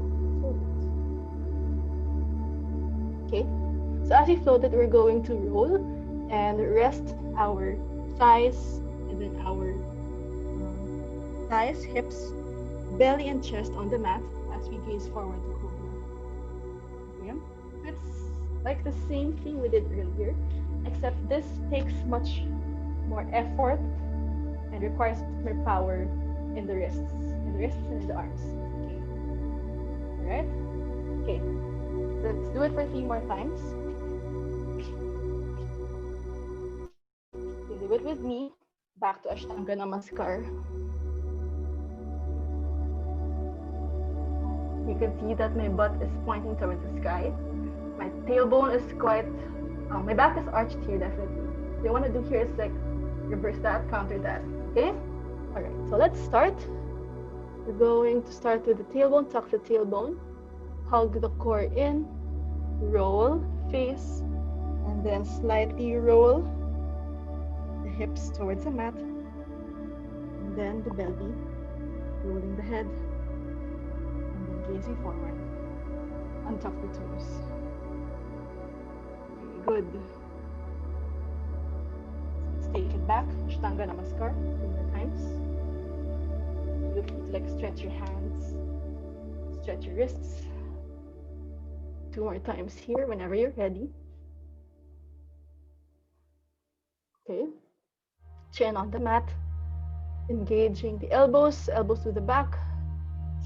[SPEAKER 1] Okay. So as we float it, we're going to roll and rest our thighs and then our thighs, hips, belly, and chest on the mat as we gaze forward to Cobra. Okay. It's like the same thing we did earlier, except this takes much more effort and requires more power in the wrists and in the arms. Okay. All right. Okay. Let's do it for 3 more times. You do it with me. Back to Ashtanga Namaskar. You can see that my butt is pointing towards the sky. My tailbone is quite, my back is arched here definitely. What I want to do here is like reverse that, counter that. Okay? All right, so let's start. We're going to start with the tailbone, tuck the tailbone, hug the core in, roll, face, and then slightly roll the hips towards the mat, and then the belly, rolling the head, and then gazing forward. Untuck the toes. Okay, good. Let's take it back. Ashtanga Namaskar 2 more times. Feel free to like stretch your hands, stretch your wrists. 2 more times here whenever you're ready. Okay. Chin on the mat. Engaging the elbows, elbows to the back,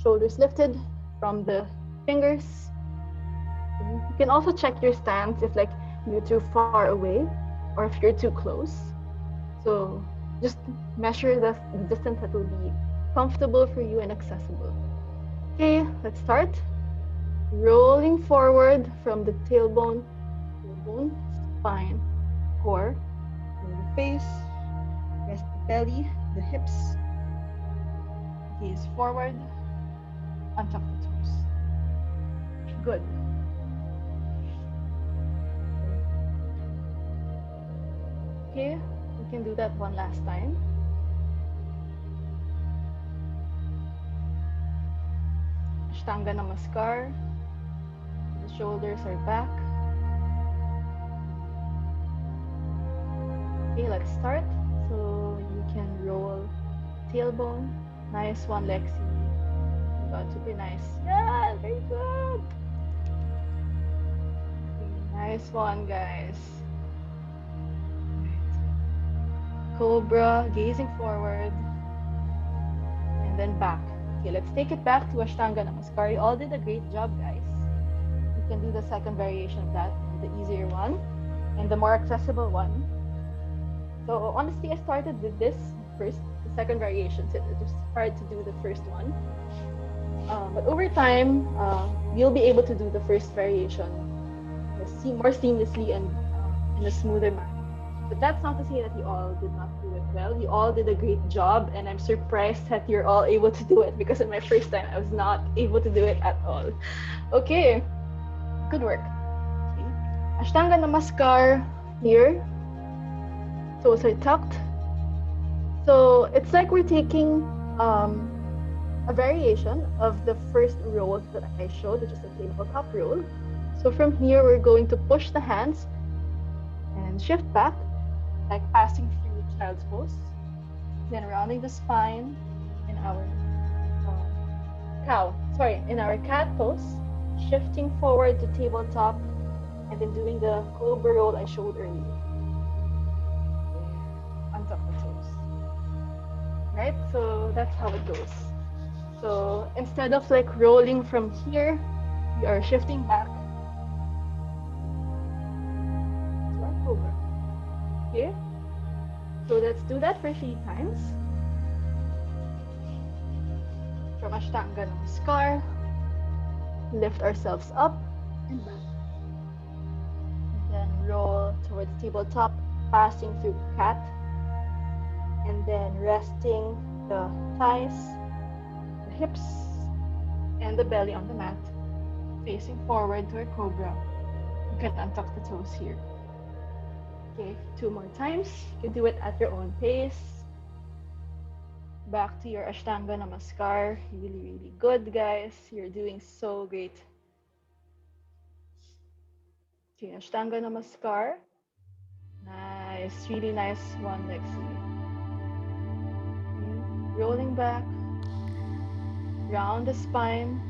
[SPEAKER 1] shoulders lifted from the fingers. You can also check your stance if like you're too far away or if you're too close. So just measure the distance that will be comfortable for you and accessible. Okay, let's start. Rolling forward from the tailbone, spine, core, the face, rest the belly, the hips, gaze forward, untuck the toes. Good. Okay, we can do that one last time. Ashtanga Namaskar. The shoulders are back. Okay, let's start. So you can roll tailbone. Nice one, Lexi. Oh my God, super nice. Yeah, very good. Okay, nice one, guys. Right. Cobra, gazing forward, and then back. Okay, let's take it back to Ashtanga Namaskar. You all did a great job, guys. You can do the second variation of that, the easier one, and the more accessible one. So honestly, I started with this first, the second variation, since it was hard to do the first one. But over time, you'll be able to do the first variation more seamlessly and in a smoother manner. But that's not to say that you all did not do it well. You all did a great job, and I'm surprised that you're all able to do it because in my first time, I was not able to do it at all. Okay, good work. Okay. Ashtanga Namaskar here. Toes are tucked. So it's like we're taking a variation of the first roll that I showed, which is a tabletop roll. So from here, we're going to push the hands and shift back, like passing through child's pose, then rounding the spine in our in our cat pose, shifting forward to tabletop, and then doing the cobra roll I showed earlier. Untuck the toes. Right? So that's how it goes. So instead of like rolling from here, we are shifting back to our cobra. Okay? So let's do that for 3 times. From Ashtanga Namaskar, lift ourselves up and back. And then roll towards tabletop, passing through cat, and then resting the thighs, the hips, and the belly on the mat, facing forward to a cobra. You can untuck the toes here. Okay, 2 more times. You can do it at your own pace. Back to your Ashtanga Namaskar. Really, really good, guys. You're doing so great. Okay, Ashtanga Namaskar. Nice, really nice one, Lexi. Okay. Rolling back, round the spine.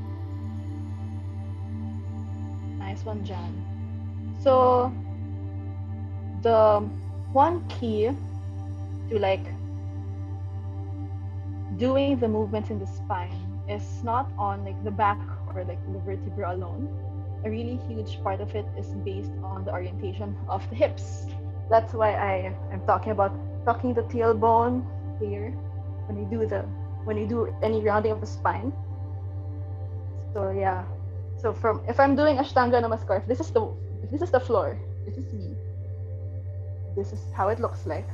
[SPEAKER 1] Nice one, Jan. So the one key to like doing the movements in the spine is not on like the back or like the vertebra alone. A really huge part of it is based on the orientation of the hips. That's why I'm talking about tucking the tailbone here when you do any rounding of the spine. So yeah. So from if I'm doing Ashtanga Namaskar, if this is the floor, this is me. This is how it looks like.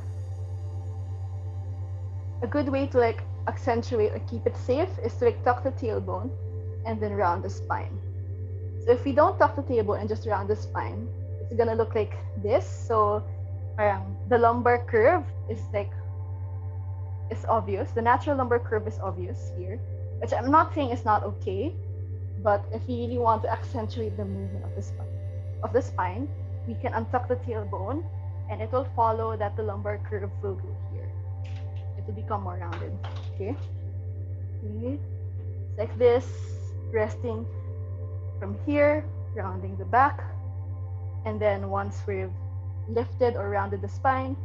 [SPEAKER 1] A good way to like accentuate or keep it safe is to like tuck the tailbone and then round the spine. So if we don't tuck the tailbone and just round the spine, it's gonna look like this. So the lumbar curve is obvious. The natural lumbar curve is obvious here, which I'm not saying is not okay, but if you really want to accentuate the movement of the spine, we can untuck the tailbone, and it will follow that the lumbar curve will go here. It will become more rounded. Okay. It's like this, resting from here, rounding the back, and then once we've lifted or rounded the spine,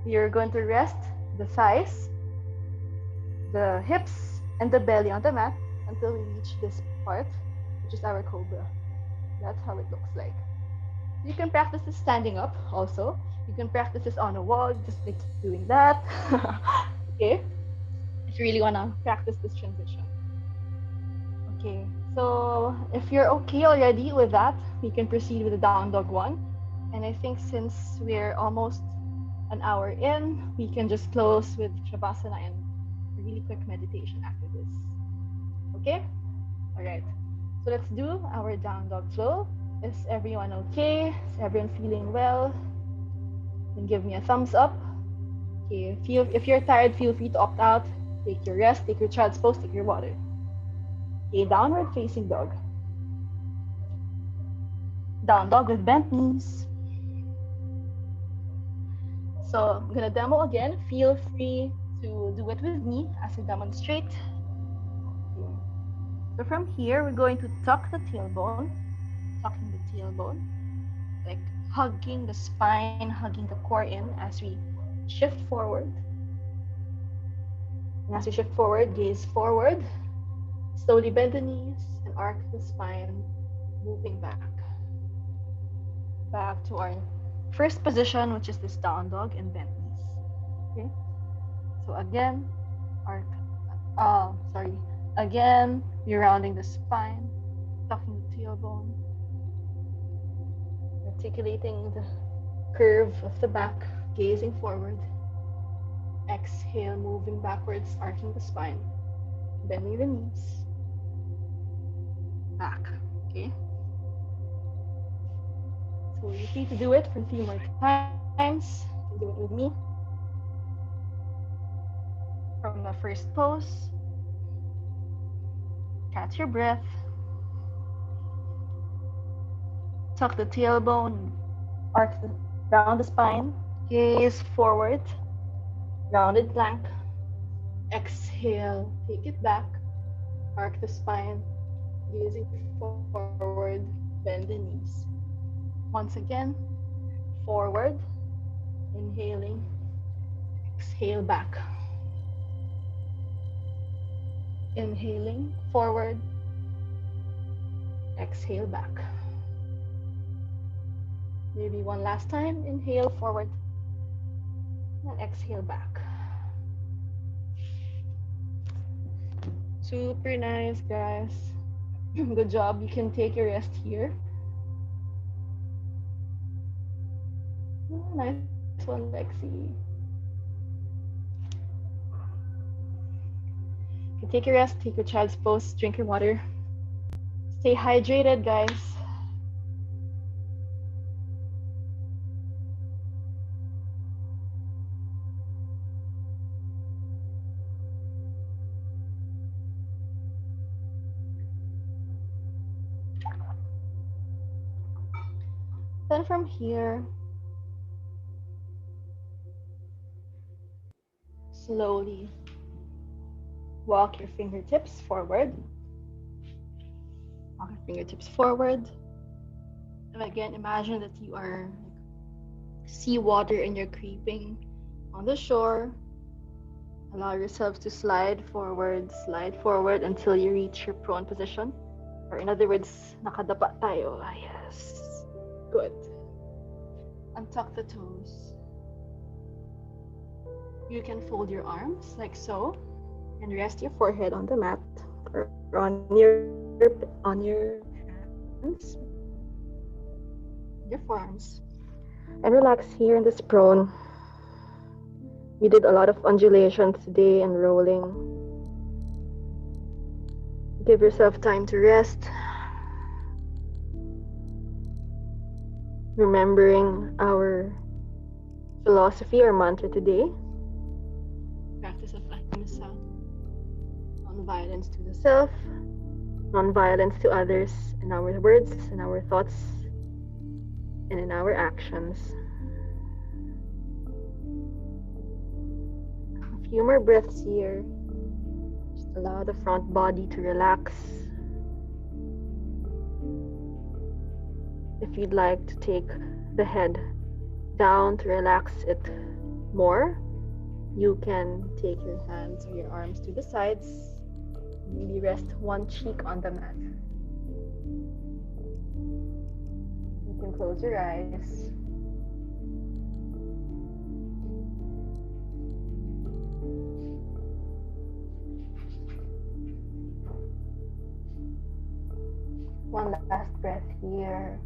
[SPEAKER 1] you're going to rest the thighs, the hips, and the belly on the mat until we reach this part, which is our cobra. That's how it looks like. You can practice this standing up also. You can practice this on a wall, just like doing that. Okay, if you really wanna practice this transition. Okay, so if you're okay already with that, we can proceed with the down dog one. And I think since we're almost an hour in, we can just close with Shavasana and a really quick meditation after this. Okay? All right. So let's do our down dog flow. Is everyone okay? Is everyone feeling well? Then give me a thumbs up. Okay, if you're tired, feel free to opt out. Take your rest, take your child's pose, take your water. Okay, downward facing dog. Down dog with bent knees. So I'm gonna demo again. Feel free to do it with me as I demonstrate. Okay. So from here, we're going to tuck the tailbone, tucking the tailbone, like hugging the spine, hugging the core in as we shift forward. And as we shift forward, gaze forward, slowly bend the knees and arc the spine, moving back to our first position, which is this down dog and bent knees. Okay. So again, arc. Sorry. Again, you're rounding the spine, tucking the tailbone, articulating the curve of the back, gazing forward. Exhale, moving backwards, arching the spine, bending the knees, back. Okay. So you need to do it for 3 more times. You can do it with me. From the first pose, catch your breath, tuck the tailbone, arc the, round the spine, gaze forward, rounded plank. Exhale, take it back, arc the spine, gazing forward, bend the knees. Once again, forward, inhaling, exhale back. Inhaling, forward, exhale back. Maybe one last time, inhale forward, and exhale back. Super nice, guys. Good job. You can take your rest here. Oh, nice one, Lexi. You can take your rest, take your child's pose, drink your water. Stay hydrated, guys. Then from here, slowly walk your fingertips forward. Walk your fingertips forward. And again, imagine that you are sea water and you're creeping on the shore. Allow yourself to slide forward until you reach your prone position. Or in other words, nakadapa tayo. Ah, yes. Good. Untuck the toes. You can fold your arms like so and rest your forehead on the mat or on your hands, your forearms. And relax here in this prone. We did a lot of undulations today and rolling. Give yourself time to rest. Remembering our philosophy or mantra today. Practice of ahimsa. Non-violence to the self, non-violence to others in our words, in our thoughts, and in our actions. A few more breaths here. Just allow the front body to relax. If you'd like to take the head down to relax it more, you can take your hands or your arms to the sides. Maybe rest one cheek on the mat. You can close your eyes. One last breath here.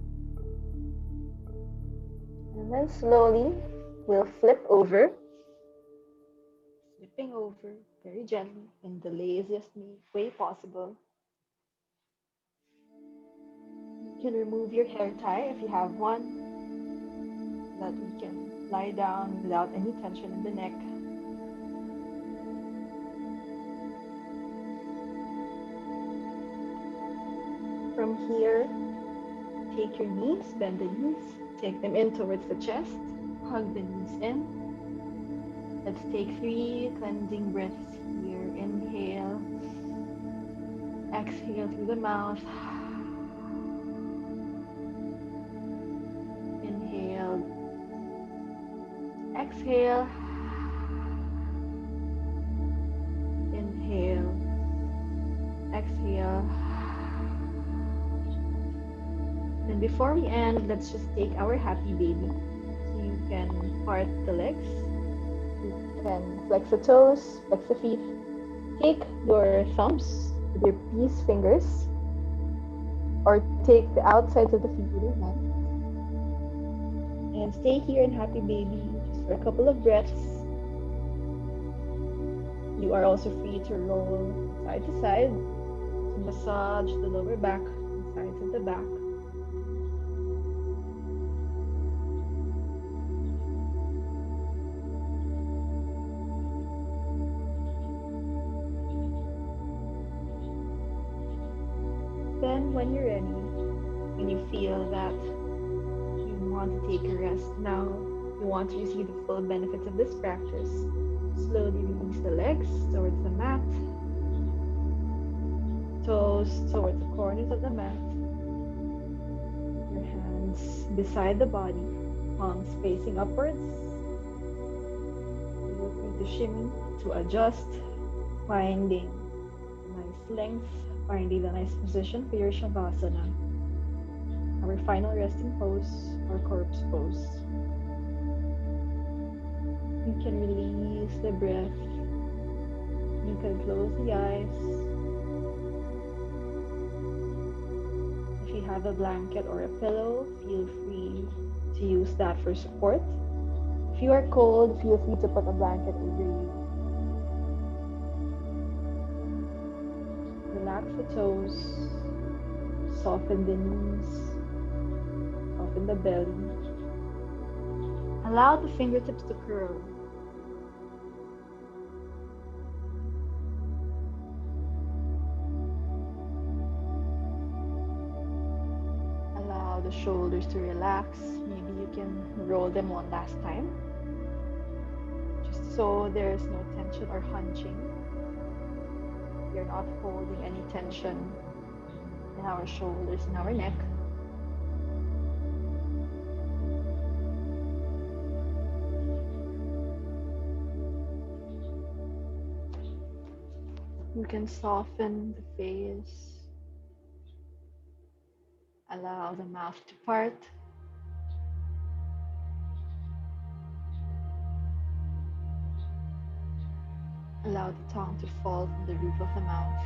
[SPEAKER 1] And then slowly we'll flip over. Flipping over very gently in the laziest way possible. You can remove your hair tie if you have one, so that we can lie down without any tension in the neck. From here, take your knees, bend the knees, take them in towards the chest, hug the knees in, Let's take three cleansing breaths here. Inhale, exhale through the mouth. Inhale, exhale, inhale, exhale. And before we end, let's just take our happy baby. So you can part the legs, you can flex the toes, flex the feet. Take your thumbs with your peace fingers, or take the outsides of the feet with your hands, and stay here in happy baby just for a couple of breaths. You are also free to roll from side to side to massage the lower back and sides of the back. Then, when you're ready, when you feel that you want to take a rest now, you want to receive the full benefits of this practice, slowly release the legs towards the mat, toes towards the corners of the mat, your hands beside the body, palms facing upwards. Feel free to shimmy, to adjust, finding the nice length, finding the nice position for your Shavasana, our final resting pose or corpse pose. You can release the breath. You can close the eyes. If you have a blanket or a pillow, feel free to use that for support. If you are cold, feel free to put a blanket over you. Relax the toes, soften the knees, soften the belly. Allow the fingertips to curl. Allow the shoulders to relax. Maybe you can roll them one last time, just so there's no tension or hunching. You're not holding any tension in our shoulders and our neck. You can soften the face, allow the mouth to part, allow the tongue to fall from the roof of the mouth.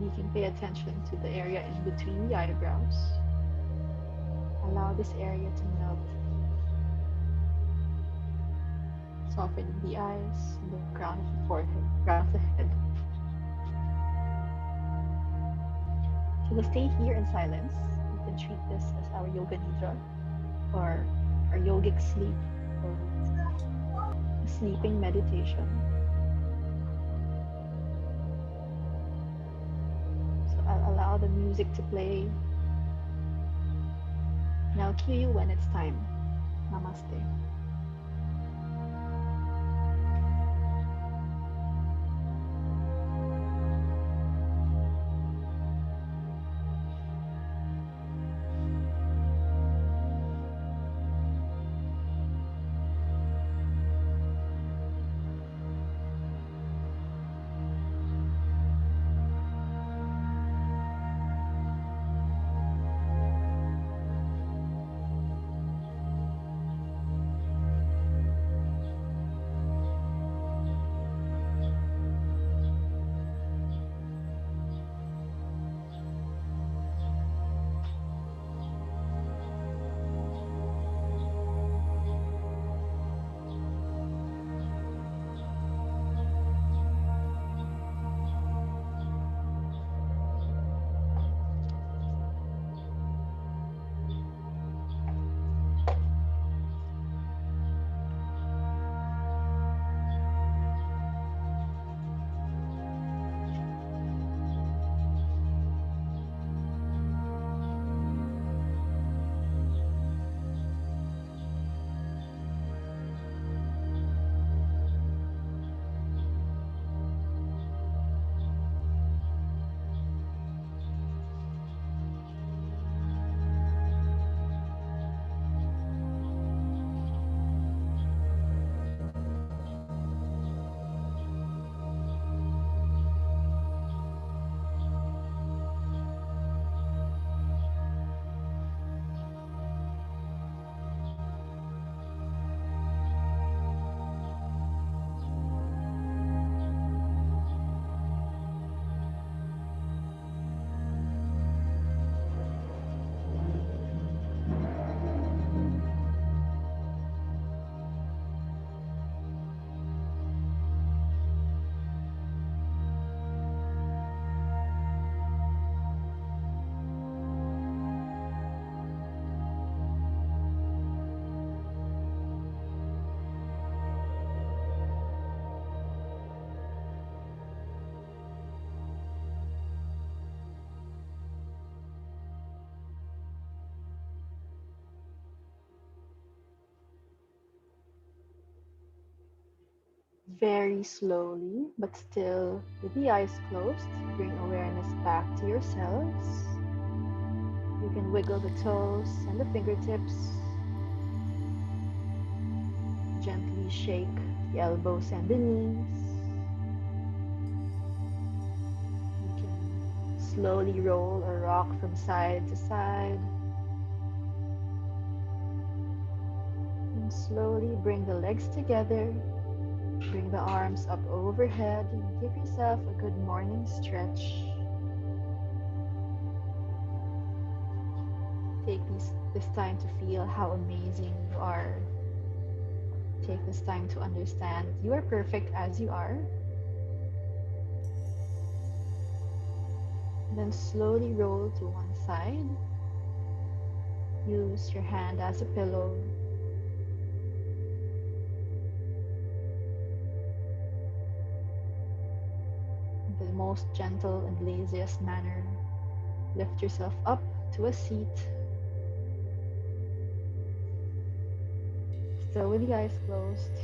[SPEAKER 1] You can pay attention to the area in between the eyebrows. Allow this area to melt, softening the eyes and the crown of the forehead, crown of the head. So we'll stay here in silence. You can treat this as our yoga nidra or our yogic sleep or a sleeping meditation. So I'll allow the music to play, and I'll cue you when it's time. Namaste. Very slowly, but still with the eyes closed, bring awareness back to yourselves. You can wiggle the toes and the fingertips, gently shake the elbows and the knees. You can slowly roll or rock from side to side. And slowly bring the legs together. Bring the arms up overhead and give yourself a good morning stretch. Take this time to feel how amazing you are. Take this time to understand you are perfect as you are. Then slowly roll to one side. Use your hand as a pillow. In the most gentle and laziest manner, lift yourself up to a seat, still with the eyes closed.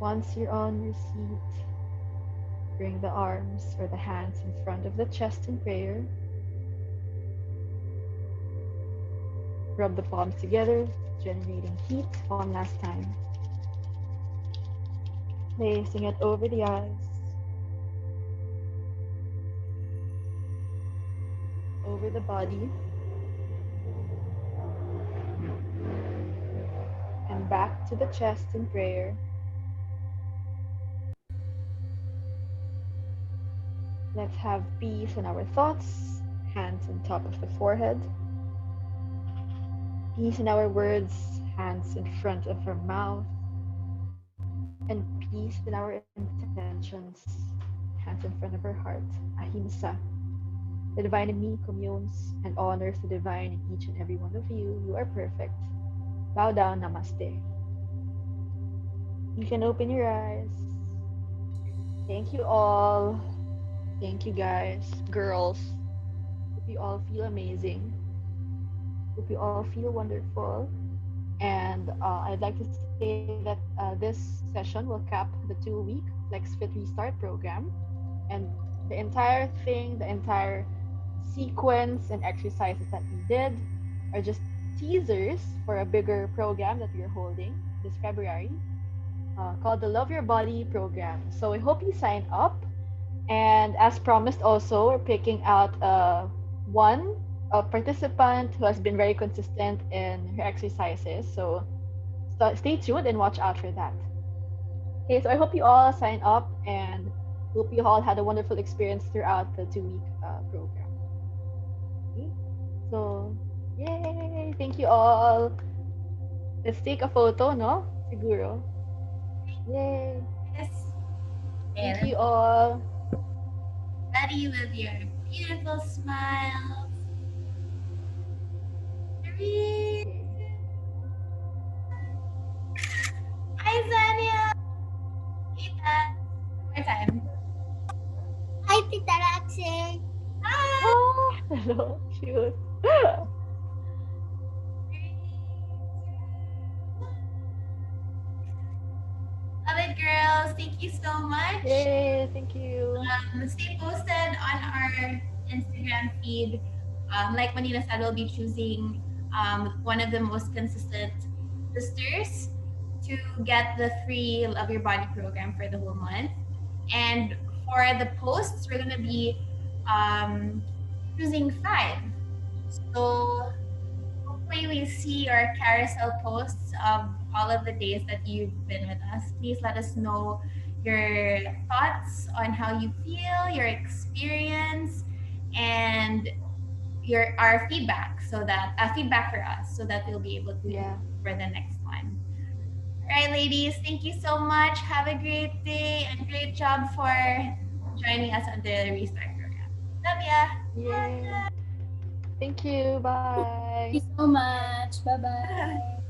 [SPEAKER 1] Once you're on your seat, bring the arms or the hands in front of the chest in prayer. Rub the palms together, generating heat one last time. Placing it over the eyes, over the body, and back to the chest in prayer. Let's have peace in our thoughts, hands on top of the forehead. Peace in our words, hands in front of our mouth. And peace in our intentions, hands in front of our heart. Ahimsa. The divine in me communes and honors the divine in each and every one of you. You are perfect. Bow down, namaste. You can open your eyes. Thank you all. Thank you guys, girls. Hope you all feel amazing. Hope you all feel wonderful. And I'd like to say that this session will cap the 2 week Flex Fit Restart program. And the entire thing, the entire sequence and exercises that we did are just teasers for a bigger program that we're holding this February called the Love Your Body program. So I hope you sign up. And as promised, also, we're picking out one a participant who has been very consistent in her exercises. So stay tuned and watch out for that. Okay, so I hope you all sign up and hope you all had a wonderful experience throughout the 2 week program. Okay? So, yay! Thank you all. Let's take a photo, no? Siguro. Yay!
[SPEAKER 3] Yes.
[SPEAKER 1] Thank
[SPEAKER 3] And
[SPEAKER 1] you all.
[SPEAKER 3] ready with your beautiful smiles. 3.
[SPEAKER 1] Okay.
[SPEAKER 3] Hi, Zania. Kita. One more time.
[SPEAKER 2] Hi, Tita Raxi.
[SPEAKER 3] Hi.
[SPEAKER 1] Oh, hello. Cute.
[SPEAKER 3] 3, 2, 1. Love it, girls. Thank you so much.
[SPEAKER 1] Yay, thank you.
[SPEAKER 3] Stay posted on our Instagram feed. Like Monina said, we'll be choosing one of the most consistent sisters to get the free Love Your Body program for the whole month. And for the posts, we're going to be choosing 5. So hopefully we see your carousel posts of all of the days that you've been with us. Please let us know your thoughts on how you feel, your experience, and your our feedback so that feedback for us so that we'll be able to
[SPEAKER 1] Yeah.
[SPEAKER 3] for the next one. All right, ladies, thank you so much. Have a great day and great job for joining us on the Restart program. Love ya.
[SPEAKER 1] Yay. Thank you. Bye.
[SPEAKER 2] Thank you so much. Bye-bye.